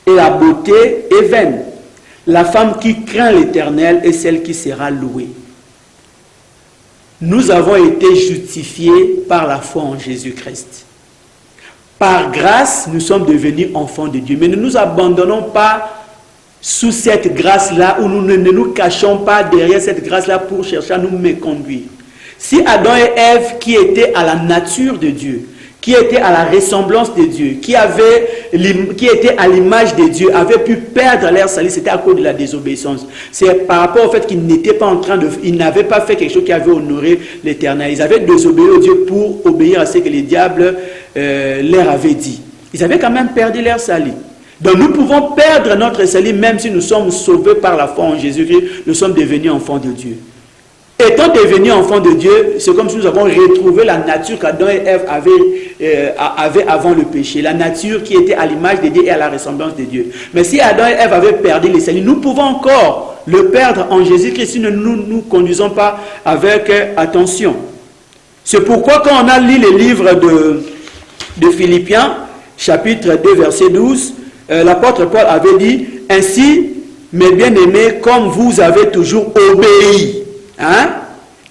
et la beauté est vaine. La femme qui craint l'Éternel est celle qui sera louée. » Nous avons été justifiés par la foi en Jésus-Christ. Par grâce, nous sommes devenus enfants de Dieu. Mais ne nous abandonnons pas sous cette grâce-là, où nous ne nous cachons pas derrière cette grâce-là pour chercher à nous méconduire. Si Adam et Ève, qui étaient à la nature de Dieu, qui étaient à la ressemblance de Dieu, qui étaient à l'image de Dieu, avaient pu perdre leur salut, c'était à cause de la désobéissance. C'est par rapport au fait qu'ils n'étaient pas en train de... Ils n'avaient pas fait quelque chose qui avait honoré l'Éternel. Ils avaient désobéi au Dieu pour obéir à ce que les diables leur avaient dit. Ils avaient quand même perdu leur salut. Donc nous pouvons perdre notre salut même si nous sommes sauvés par la foi en Jésus-Christ. Nous sommes devenus enfants de Dieu. Étant devenus enfants de Dieu, c'est comme si nous avons retrouvé la nature qu'Adam et Ève avaient avant le péché. La nature qui était à l'image de Dieu et à la ressemblance de Dieu. Mais si Adam et Ève avaient perdu le salut, nous pouvons encore le perdre en Jésus-Christ si nous ne nous conduisons pas avec attention. C'est pourquoi quand on a lu les livres de Philippiens, chapitre 2, verset 12, l'apôtre Paul avait dit, « Ainsi, mes bien-aimés, comme vous avez toujours obéi,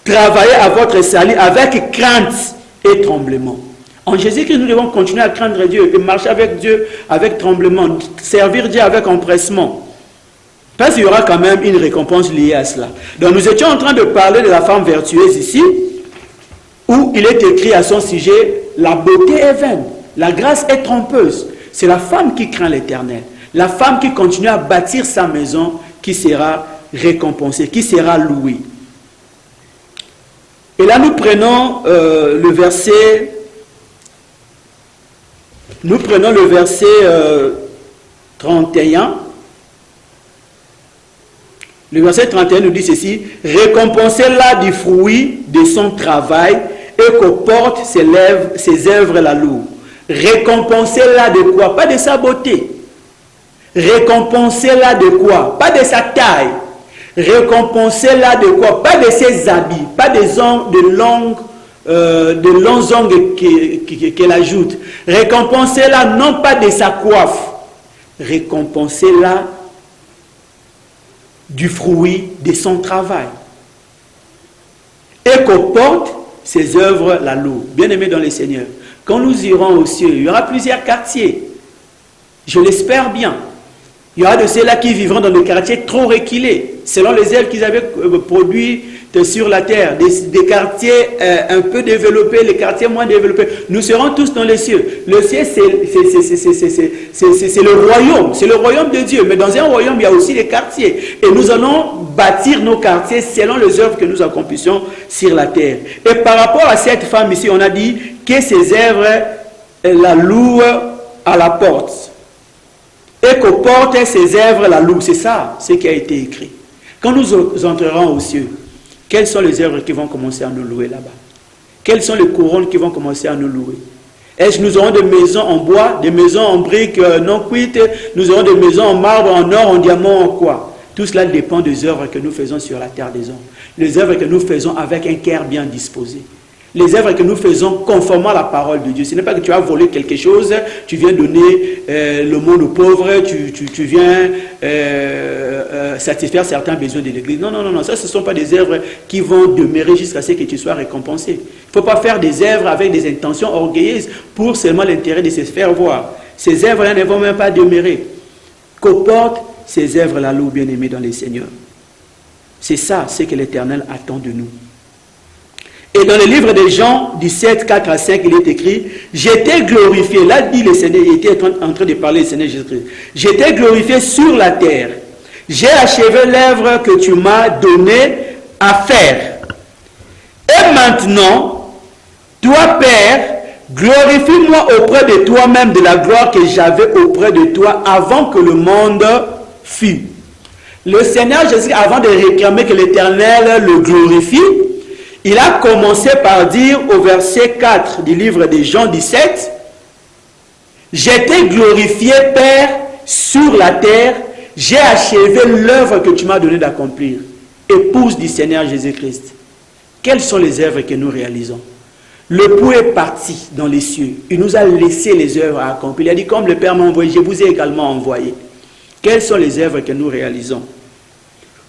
travaillez à votre salut avec crainte et tremblement. » En Jésus-Christ, nous devons continuer à craindre Dieu et marcher avec Dieu avec tremblement, servir Dieu avec empressement. Parce qu'il y aura quand même une récompense liée à cela. Donc nous étions en train de parler de la femme vertueuse ici, où il est écrit à son sujet, « La beauté est vaine, la grâce est trompeuse. » C'est la femme qui craint l'Éternel, la femme qui continue à bâtir sa maison, qui sera récompensée, qui sera louée. Et là, nous prenons le verset 31. Le verset 31 nous dit ceci, « Récompensez-la du fruit de son travail et qu'au porte ses œuvres la louent. » Récompensez-la de quoi? Pas de sa beauté. Récompensez-la de quoi? Pas de sa taille. Récompensez-la de quoi? Pas de ses habits, pas de longs ongles qu'elle ajoute. Récompensez-la non pas de sa coiffe, récompensez-la du fruit de son travail. Et qu'aux portes, ses œuvres la louent. Bien-aimés dans le Seigneur, quand nous irons aux cieux, il y aura plusieurs quartiers. Je l'espère bien. Il y aura de ceux-là qui vivront dans des quartiers trop reculés, selon les œuvres qu'ils avaient produites sur la terre, des quartiers un peu développés, les quartiers moins développés. Nous serons tous dans les cieux. Le ciel, c'est le royaume, c'est le royaume de Dieu. Mais dans un royaume, il y a aussi des quartiers. Et nous allons bâtir nos quartiers selon les œuvres que nous accomplissions sur la terre. Et par rapport à cette femme ici, on a dit que ses œuvres la louent à la porte. Et qu'aux portes, ses œuvres la louent. C'est ça, ce qui a été écrit. Quand nous entrerons aux cieux, quelles sont les œuvres qui vont commencer à nous louer là-bas? Quelles sont les couronnes qui vont commencer à nous louer? Est-ce que nous aurons des maisons en bois, des maisons en briques non cuites? Nous aurons des maisons en marbre, en or, en diamant, en quoi? Tout cela dépend des œuvres que nous faisons sur la terre des hommes. Les œuvres que nous faisons avec un cœur bien disposé. Les œuvres que nous faisons conformément à la parole de Dieu. Ce n'est pas que tu as volé quelque chose, tu viens donner le monde aux pauvres, tu viens satisfaire certains besoins de l'Église. Non, non, non, non, ça ce ne sont pas des œuvres qui vont demeurer jusqu'à ce que tu sois récompensé. Il ne faut pas faire des œuvres avec des intentions orgueilleuses pour seulement l'intérêt de se faire voir. Ces œuvres-là ne vont même pas demeurer. Qu'aux portes, ces œuvres-là louent, bien-aimés dans les Seigneurs. C'est ça, ce que l'Éternel attend de nous. Et dans le livre de Jean 17, 4 à 5, il est écrit, j'étais glorifié, là dit le Seigneur, il était en train de parler du Seigneur Jésus-Christ, j'étais glorifié sur la terre, j'ai achevé l'œuvre que tu m'as donnée à faire. Et maintenant, toi Père, glorifie-moi auprès de toi-même de la gloire que j'avais auprès de toi avant que le monde fût. Le Seigneur Jésus, avant de réclamer que l'Éternel le glorifie, il a commencé par dire au verset 4 du livre de Jean 17, « J'étais glorifié, Père, sur la terre, j'ai achevé l'œuvre que tu m'as donné d'accomplir. » Épouse du Seigneur Jésus-Christ. Quelles sont les œuvres que nous réalisons? L'époux est parti dans les cieux. Il nous a laissé les œuvres à accomplir. Il a dit, comme le Père m'a envoyé, je vous ai également envoyé. Quelles sont les œuvres que nous réalisons?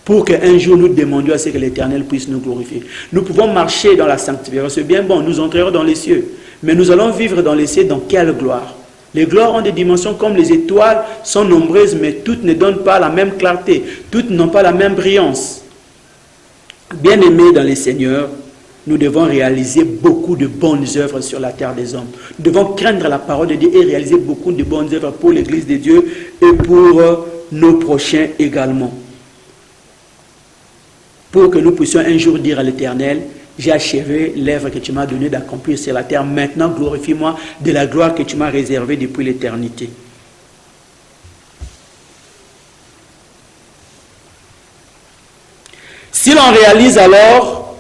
Pour qu'un jour nous demandions à ce que l'Éternel puisse nous glorifier. Nous pouvons marcher dans la sanctification, c'est bien bon, nous entrerons dans les cieux. Mais nous allons vivre dans les cieux dans quelle gloire? Les gloires ont des dimensions comme les étoiles, sont nombreuses, mais toutes ne donnent pas la même clarté, toutes n'ont pas la même brillance. Bien-aimés dans les Seigneurs, nous devons réaliser beaucoup de bonnes œuvres sur la terre des hommes. Nous devons craindre la parole de Dieu et réaliser beaucoup de bonnes œuvres pour l'Église de Dieu et pour nos prochains également. Pour que nous puissions un jour dire à l'Éternel, j'ai achevé l'œuvre que tu m'as donnée d'accomplir sur la terre. Maintenant, glorifie-moi de la gloire que tu m'as réservée depuis l'éternité. Si l'on réalise alors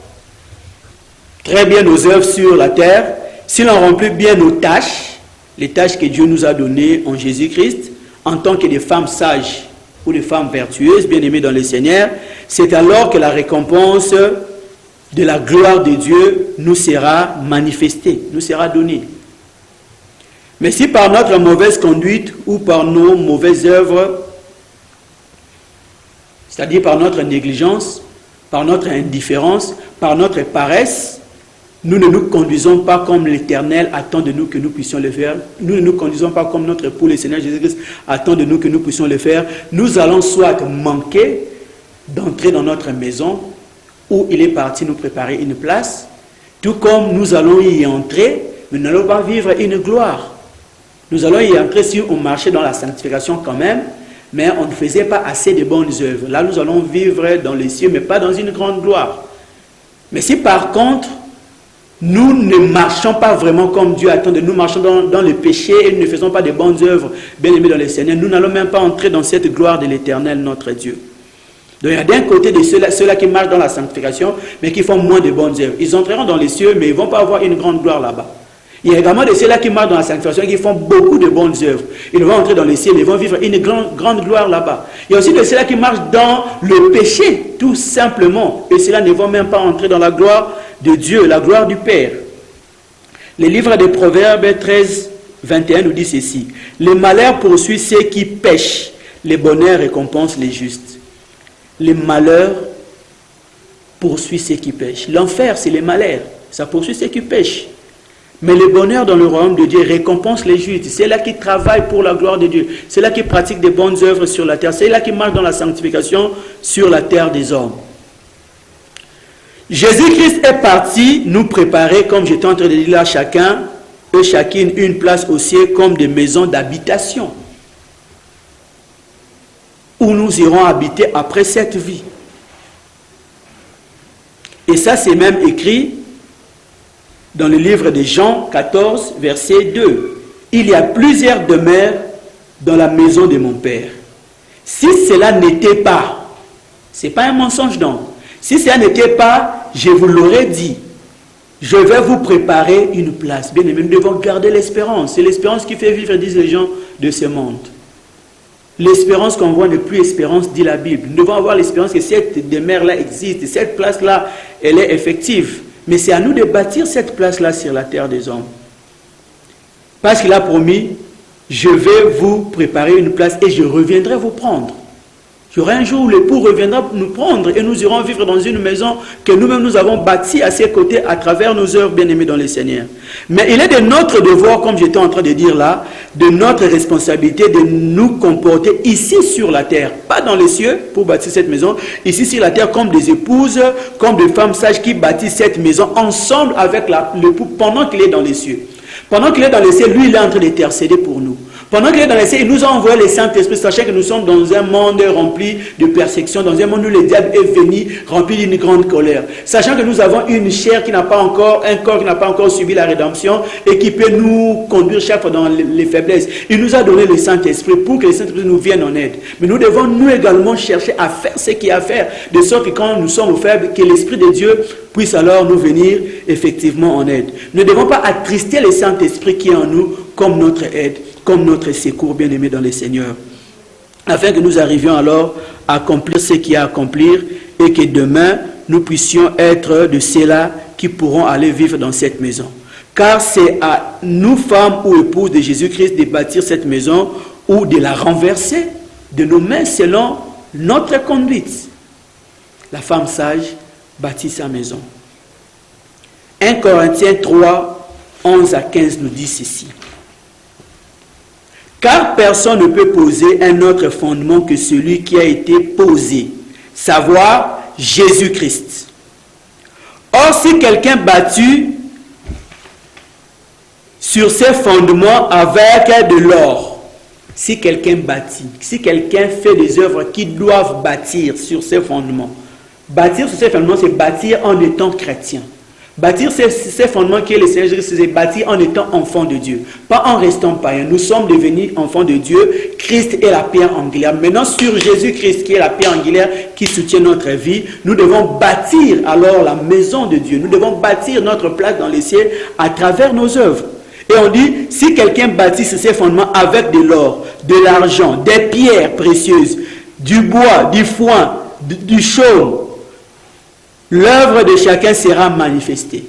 très bien nos œuvres sur la terre, si l'on remplit bien nos tâches, les tâches que Dieu nous a données en Jésus-Christ, en tant que des femmes sages ou des femmes vertueuses, bien-aimées dans le Seigneur, c'est alors que la récompense de la gloire de Dieu nous sera manifestée, nous sera donnée. Mais si par notre mauvaise conduite ou par nos mauvaises œuvres, c'est-à-dire par notre négligence, par notre indifférence, par notre paresse, nous ne nous conduisons pas comme l'Éternel attend de nous que nous puissions le faire. Nous ne nous conduisons pas comme notre époux, le Seigneur Jésus-Christ, attend de nous que nous puissions le faire. Nous allons soit manquer d'entrer dans notre maison où il est parti nous préparer une place, tout comme nous allons y entrer, mais nous n'allons pas vivre une gloire. Nous allons y entrer si on marchait dans la sanctification quand même, mais on ne faisait pas assez de bonnes œuvres. Là, nous allons vivre dans les cieux, mais pas dans une grande gloire. Mais si par contre, nous ne marchons pas vraiment comme Dieu attend de nous, marchons dans le péché et nous ne faisons pas de bonnes œuvres, bien aimés dans le Seigneur, nous n'allons même pas entrer dans cette gloire de l'Éternel, notre Dieu. Donc il y a d'un côté de ceux-là qui marchent dans la sanctification, mais qui font moins de bonnes œuvres. Ils entreront dans les cieux, mais ils ne vont pas avoir une grande gloire là-bas. Il y a également de ceux-là qui marchent dans la sanctification et qui font beaucoup de bonnes œuvres. Ils vont entrer dans les cieux, mais ils vont vivre une grande gloire là-bas. Il y a aussi de ceux-là qui marchent dans le péché, tout simplement. Et ceux-là ne vont même pas entrer dans la gloire de Dieu, la gloire du Père. Le livre des Proverbes 13, 21 nous dit ceci. Le malheur poursuit ceux qui pêchent, le bonheur récompense les justes. Le malheur poursuit ceux qui pêchent. L'enfer, c'est le malheur. Ça poursuit ceux qui pêchent. Mais le bonheur dans le royaume de Dieu récompense les justes. C'est là qui travaillent pour la gloire de Dieu. C'est là qui pratiquent des bonnes œuvres sur la terre. C'est là qui marchent dans la sanctification sur la terre des hommes. Jésus-Christ est parti nous préparer, comme j'étais en train de dire là, chacun et chacune une place au ciel comme des maisons d'habitation, où nous irons habiter après cette vie. Et ça, c'est même écrit dans le livre de Jean 14, verset 2. Il y a plusieurs demeures dans la maison de mon Père. Si cela n'était pas, ce n'est pas un mensonge donc. Si cela n'était pas, je vous l'aurais dit. Je vais vous préparer une place. Bien aimé, nous devons garder l'espérance. C'est l'espérance qui fait vivre, disent les gens de ce monde. L'espérance qu'on voit n'est plus espérance, dit la Bible. Nous devons avoir l'espérance que cette demeure-là existe. Cette place-là, elle est effective. Mais c'est à nous de bâtir cette place-là sur la terre des hommes. Parce qu'il a promis, je vais vous préparer une place et je reviendrai vous prendre. Il y aura un jour où l'époux reviendra nous prendre et nous irons vivre dans une maison que nous-mêmes nous avons bâtie à ses côtés à travers nos œuvres bien-aimées dans le Seigneur. Mais il est de notre devoir, comme j'étais en train de dire là, de notre responsabilité de nous comporter ici sur la terre, pas dans les cieux pour bâtir cette maison, ici sur la terre comme des épouses, comme des femmes sages qui bâtissent cette maison ensemble avec l'époux pendant qu'il est dans les cieux. Pendant qu'il est dans les cieux, lui il est en train d'intercéder pour nous. Pendant qu'il est dans les cieux, il nous a envoyé le Saint-Esprit, sachant que nous sommes dans un monde rempli de persécutions, dans un monde où le diable est venu rempli d'une grande colère. Sachant que nous avons une chair qui n'a pas encore, un corps qui n'a pas encore subi la rédemption et qui peut nous conduire chaque fois dans les faiblesses. Il nous a donné le Saint-Esprit pour que le Saint-Esprit nous vienne en aide. Mais nous devons nous également chercher à faire ce qu'il y a à faire, de sorte que quand nous sommes faibles, que l'Esprit de Dieu puisse alors nous venir effectivement en aide. Nous ne devons pas attrister le Saint-Esprit qui est en nous comme notre aide, comme notre secours bien-aimé dans le Seigneur, afin que nous arrivions alors à accomplir ce qu'il y a à accomplir et que demain, nous puissions être de ceux-là qui pourront aller vivre dans cette maison. Car c'est à nous, femmes ou épouses de Jésus-Christ, de bâtir cette maison ou de la renverser de nos mains selon notre conduite. La femme sage bâtit sa maison. 1 Corinthiens 3, 11 à 15 nous dit ceci. Car personne ne peut poser un autre fondement que celui qui a été posé, savoir Jésus-Christ. Or, si quelqu'un bâtit sur ces fondements avec de l'or, si quelqu'un bâtit, si quelqu'un fait des œuvres qui doivent bâtir sur ces fondements, bâtir sur ces fondements, c'est bâtir en étant chrétien. Bâtir ces fondements qui est le Seigneur Jésus, c'est bâtir en étant enfant de Dieu, pas en restant païen. Nous sommes devenus enfants de Dieu. Christ est la pierre angulaire. Maintenant, sur Jésus-Christ qui est la pierre angulaire qui soutient notre vie, nous devons bâtir alors la maison de Dieu. Nous devons bâtir notre place dans les cieux à travers nos œuvres. Et on dit, si quelqu'un bâtit sur ces fondements avec de l'or, de l'argent, des pierres précieuses, du bois, du foin, du chaume, l'œuvre de chacun sera manifestée.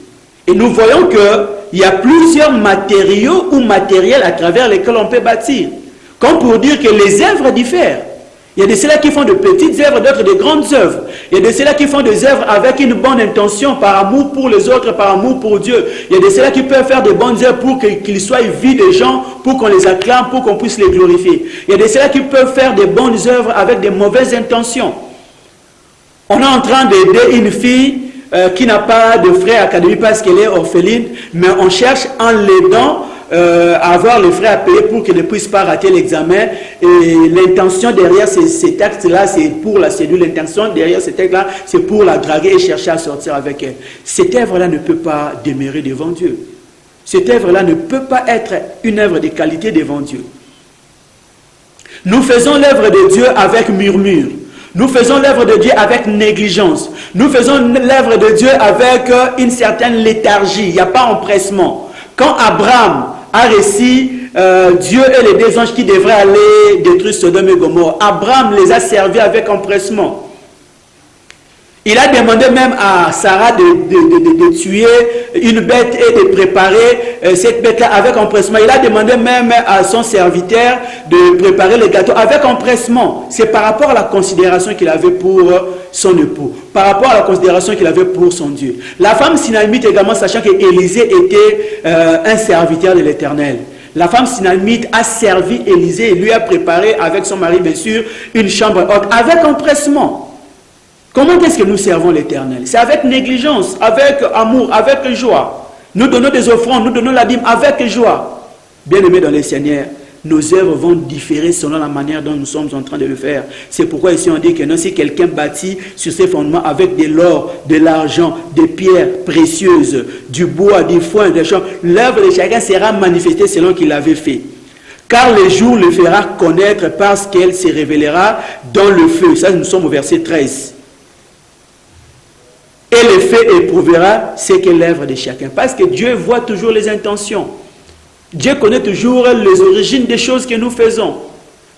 Et nous voyons qu'il y a plusieurs matériaux ou matériels à travers lesquels on peut bâtir. Comme pour dire que les œuvres diffèrent. Il y a de ceux-là qui font de petites œuvres, d'autres de grandes œuvres. Il y a de ceux-là qui font des œuvres avec une bonne intention, par amour pour les autres, par amour pour Dieu. Il y a de ceux-là qui peuvent faire de bonnes œuvres pour qu'ils soient vus des gens, pour qu'on les acclame, pour qu'on puisse les glorifier. Il y a de ceux-là qui peuvent faire de bonnes œuvres avec de mauvaises intentions. On est en train d'aider une fille qui n'a pas de frais académiques parce qu'elle est orpheline, mais on cherche en l'aidant à avoir les frais à payer pour qu'elle ne puisse pas rater l'examen. Et l'intention derrière ces textes-là, c'est pour la séduire. L'intention derrière ces textes-là, c'est pour la draguer et chercher à sortir avec elle. Cette œuvre-là ne peut pas demeurer devant Dieu. Cette œuvre-là ne peut pas être une œuvre de qualité devant Dieu. Nous faisons l'œuvre de Dieu avec murmure. Nous faisons l'œuvre de Dieu avec négligence. Nous faisons l'œuvre de Dieu avec une certaine léthargie. Il n'y a pas empressement. Quand Abraham a reçu Dieu et les deux anges qui devraient aller détruire Sodome et Gomorrhe, Abraham les a servis avec empressement. Il a demandé même à Sarah de tuer une bête et de préparer cette bête-là avec empressement. Il a demandé même à son serviteur de préparer le gâteau avec empressement. C'est par rapport à la considération qu'il avait pour son époux, par rapport à la considération qu'il avait pour son Dieu. La femme Sunamite également, sachant qu'Élisée était un serviteur de l'Éternel. La femme Sunamite a servi Élisée et lui a préparé avec son mari, bien sûr, une chambre haute avec empressement. Comment est-ce que nous servons l'Éternel? C'est avec négligence, avec amour, avec joie. Nous donnons des offrandes, nous donnons la dîme avec joie. Bien-aimés dans le Seigneur, nos œuvres vont différer selon la manière dont nous sommes en train de le faire. C'est pourquoi ici on dit que non, si quelqu'un bâtit sur ses fondements avec de l'or, de l'argent, des pierres précieuses, du bois, du foin, des champs, l'œuvre de chacun sera manifestée selon qu'il l'avait fait. Car le jour le fera connaître parce qu'elle se révélera dans le feu. Ça, nous sommes au verset 13. Et le feu éprouvera ce qu'est l'œuvre de chacun. Parce que Dieu voit toujours les intentions. Dieu connaît toujours les origines des choses que nous faisons.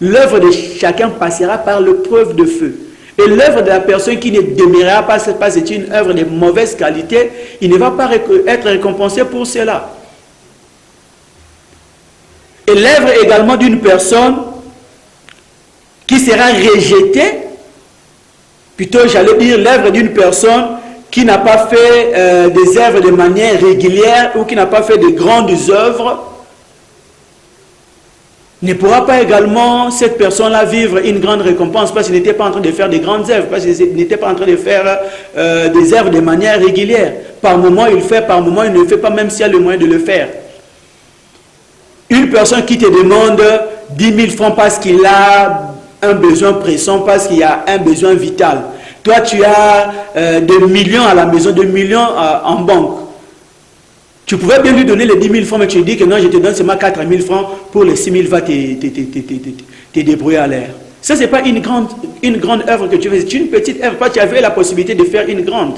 L'œuvre de chacun passera par l'épreuve de feu. Et l'œuvre de la personne qui ne demeurera pas, c'est une œuvre de mauvaise qualité, il ne va pas être récompensé pour cela. Et l'œuvre également d'une personne qui sera rejetée, plutôt j'allais dire l'œuvre d'une personne qui n'a pas fait des œuvres de manière régulière ou qui n'a pas fait de grandes œuvres, ne pourra pas également, cette personne-là, vivre une grande récompense parce qu'il n'était pas en train de faire de grandes œuvres, parce qu'il n'était pas en train de faire des œuvres de manière régulière. Par moment, il fait, par moment, il ne le fait pas, même s'il y a le moyen de le faire. Une personne qui te demande 10 000 francs parce qu'il a un besoin pressant, parce qu'il y a un besoin vital. Toi, tu as des millions à la maison, des millions en banque. Tu pouvais bien lui donner les 10 000 francs, mais tu lui dis que non, je te donne seulement 4 000 francs pour les 6 000, va te débrouiller à l'air. Ça, ce n'est pas une grande œuvre que tu fais, c'est une petite œuvre, parce que tu avais la possibilité de faire une grande.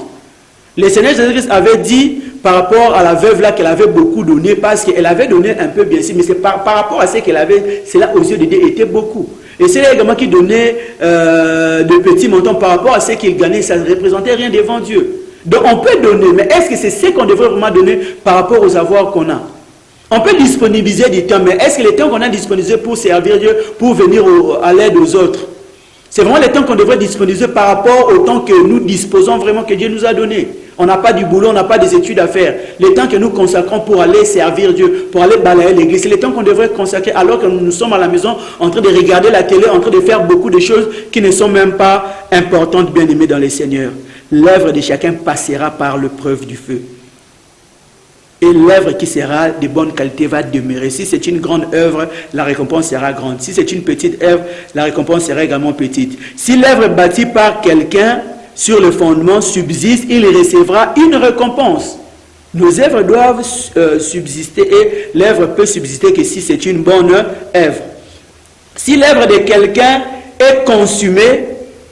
Le Seigneur Jésus-Christ avait dit par rapport à la veuve là qu'elle avait beaucoup donné, parce qu'elle avait donné un peu bien sûr, mais c'est par rapport à ce qu'elle avait, cela aux yeux de Dieu était beaucoup. Et c'est là également qui donnait de petits montants par rapport à ce qu'il gagnait, ça ne représentait rien devant Dieu. Donc on peut donner, mais est-ce que c'est ce qu'on devrait vraiment donner par rapport aux avoirs qu'on a? On peut disponibiliser du temps, mais est-ce que le temps qu'on a disponibilisé pour servir Dieu, pour venir à l'aide aux autres, c'est vraiment le temps qu'on devrait disponibiliser par rapport au temps que nous disposons vraiment, que Dieu nous a donné. On n'a pas du boulot, on n'a pas des études à faire. Le temps que nous consacrons pour aller servir Dieu, pour aller balayer l'église, c'est le temps qu'on devrait consacrer alors que nous sommes à la maison en train de regarder la télé, en train de faire beaucoup de choses qui ne sont même pas importantes, bien aimées dans le Seigneur. L'œuvre de chacun passera par l'épreuve du feu. Et l'œuvre qui sera de bonne qualité va demeurer. Si c'est une grande œuvre, la récompense sera grande. Si c'est une petite œuvre, la récompense sera également petite. Si l'œuvre bâtie par quelqu'un sur le fondement subsiste, il recevra une récompense. Nos œuvres doivent subsister et l'œuvre peut subsister que si c'est une bonne œuvre. Si l'œuvre de quelqu'un est consumée,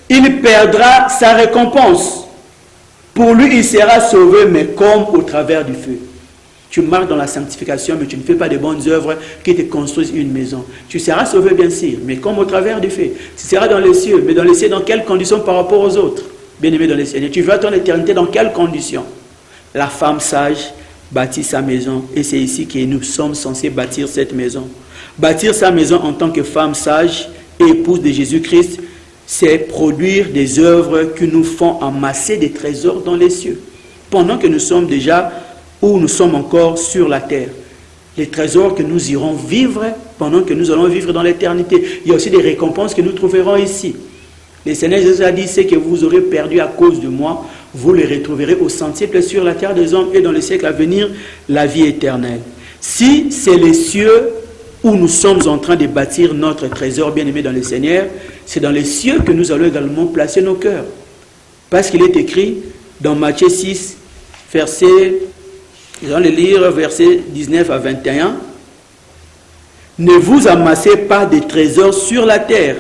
il perdra sa récompense. Pour lui, il sera sauvé, mais comme au travers du feu. Tu marches dans la sanctification, mais tu ne fais pas de bonnes œuvres qui te construisent une maison. Tu seras sauvé, bien sûr, mais comme au travers du feu. Tu seras dans les cieux, mais dans les cieux, dans quelles conditions par rapport aux autres? Bien-aimé dans le Seigneur, tu vas ton éternité dans quelles conditions? La femme sage bâtit sa maison, et c'est ici que nous sommes censés bâtir cette maison. Bâtir sa maison en tant que femme sage et épouse de Jésus-Christ, c'est produire des œuvres qui nous font amasser des trésors dans les cieux. Pendant que nous sommes déjà où nous sommes encore sur la terre. Les trésors que nous irons vivre pendant que nous allons vivre dans l'éternité. Il y a aussi des récompenses que nous trouverons ici. Le Seigneur Jésus a dit, ce que vous aurez perdu à cause de moi, vous les retrouverez au centuple sur la terre des hommes et dans les siècles à venir, la vie éternelle. Si c'est les cieux où nous sommes en train de bâtir notre trésor bien-aimé dans le Seigneur, c'est dans les cieux que nous allons également placer nos cœurs. Parce qu'il est écrit dans Matthieu 6, verset... Nous allons le lire, versets 19 à 21. Ne vous amassez pas des trésors sur la terre,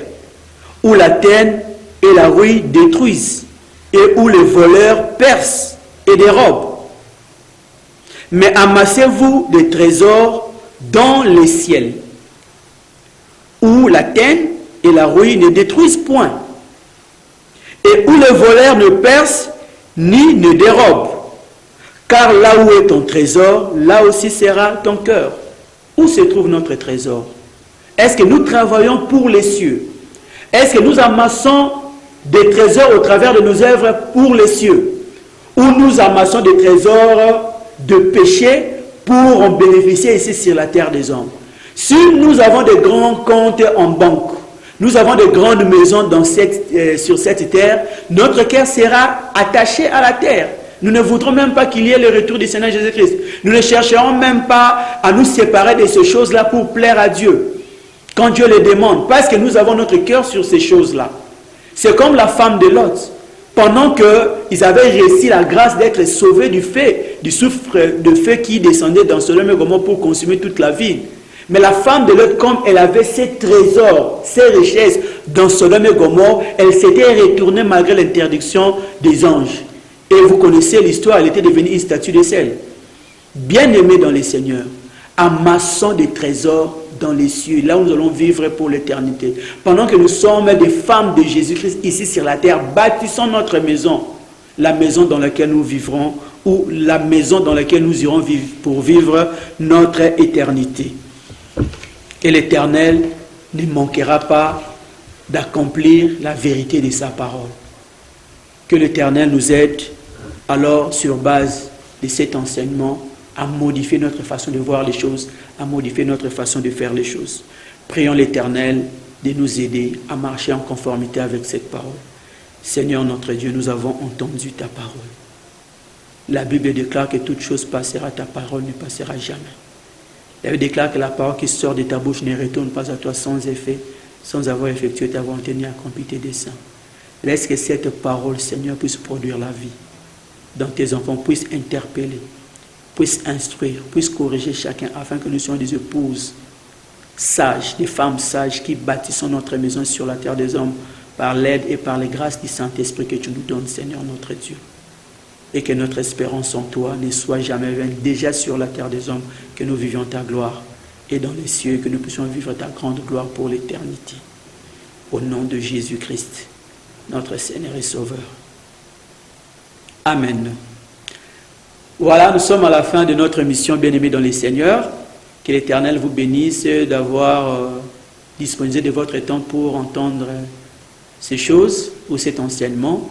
où la teigne et la rouille détruisent, et où les voleurs percent et dérobent. Mais amassez-vous des trésors dans les ciels, où la teigne et la rouille ne détruisent point, et où le voleur ne perce ni ne dérobe. Car là où est ton trésor, là aussi sera ton cœur. Où se trouve notre trésor? Est-ce que nous travaillons pour les cieux? Est-ce que nous amassons des trésors au travers de nos œuvres pour les cieux? Ou nous amassons des trésors de péché pour en bénéficier ici sur la terre des hommes? Si nous avons de grands comptes en banque, nous avons de grandes maisons sur cette terre, notre cœur sera attaché à la terre. Nous ne voudrons même pas qu'il y ait le retour du Seigneur Jésus-Christ. Nous ne chercherons même pas à nous séparer de ces choses-là pour plaire à Dieu. Quand Dieu le demande, parce que nous avons notre cœur sur ces choses-là. C'est comme la femme de Lot. Pendant qu'ils avaient réussi la grâce d'être sauvés du soufre de feu qui descendait dans Sodome et Gomorrhe pour consumer toute la ville. Mais la femme de Lot, comme elle avait ses trésors, ses richesses dans Sodome et Gomorrhe, elle s'était retournée malgré l'interdiction des anges. Et vous connaissez l'histoire, elle était devenue une statue de sel. Bien-aimés dans les seigneurs, amassons des trésors dans les cieux, là où nous allons vivre pour l'éternité. Pendant que nous sommes des femmes de Jésus-Christ ici sur la terre, bâtissons notre maison, la maison dans laquelle nous vivrons, ou la maison dans laquelle nous irons vivre pour vivre notre éternité. Et l'Éternel ne manquera pas d'accomplir la vérité de sa parole. Que l'Éternel nous aide alors sur base de cet enseignement à modifier notre façon de voir les choses, à modifier notre façon de faire les choses. Prions l'Éternel de nous aider à marcher en conformité avec cette parole. Seigneur notre Dieu, nous avons entendu ta parole. La Bible déclare que toute chose passera, ta parole ne passera jamais. La Bible déclare que la parole qui sort de ta bouche ne retourne pas à toi sans effet, sans avoir effectué ta volonté ni accompli tes desseins. Laisse que cette parole, Seigneur, puisse produire la vie. Dans tes enfants, puisse interpeller, puisse instruire, puisse corriger chacun, afin que nous soyons des épouses sages, des femmes sages qui bâtissons notre maison sur la terre des hommes par l'aide et par les grâces du Saint-Esprit que tu nous donnes, Seigneur notre Dieu. Et que notre espérance en toi ne soit jamais vaine, déjà sur la terre des hommes, que nous vivions ta gloire, et dans les cieux, que nous puissions vivre ta grande gloire pour l'éternité. Au nom de Jésus-Christ, notre Seigneur et Sauveur. Amen. Voilà, nous sommes à la fin de notre mission, bien-aimés dans les Seigneurs. Que l'Éternel vous bénisse d'avoir disposé de votre temps pour entendre ces choses ou cet enseignement.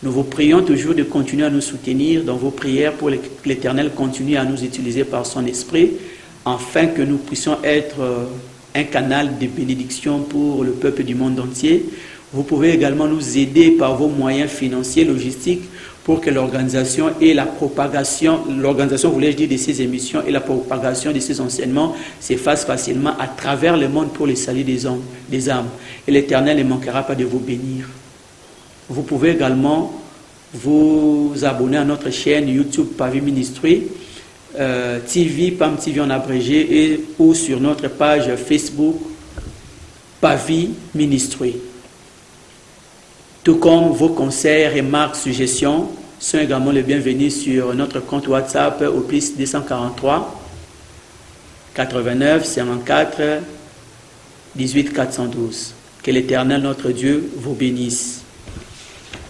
Nous vous prions toujours de continuer à nous soutenir dans vos prières pour que l'Éternel continue à nous utiliser par son esprit, afin que nous puissions être un canal de bénédiction pour le peuple du monde entier. Vous pouvez également nous aider par vos moyens financiers, logistiques, pour que l'organisation et la propagation, l'organisation, voulais-je dire, de ces émissions et la propagation de ces enseignements se fassent facilement à travers le monde pour le salut des hommes, des âmes. Et l'Éternel ne manquera pas de vous bénir. Vous pouvez également vous abonner à notre chaîne YouTube Pavi Ministry, TV, PAM TV en abrégé, et ou sur notre page Facebook Pavi Ministry. Tout comme vos conseils, remarques, suggestions sont également les bienvenus sur notre compte WhatsApp au plus 243 89 54 18 412. Que l'Éternel notre Dieu vous bénisse.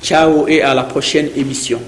Ciao et à la prochaine émission.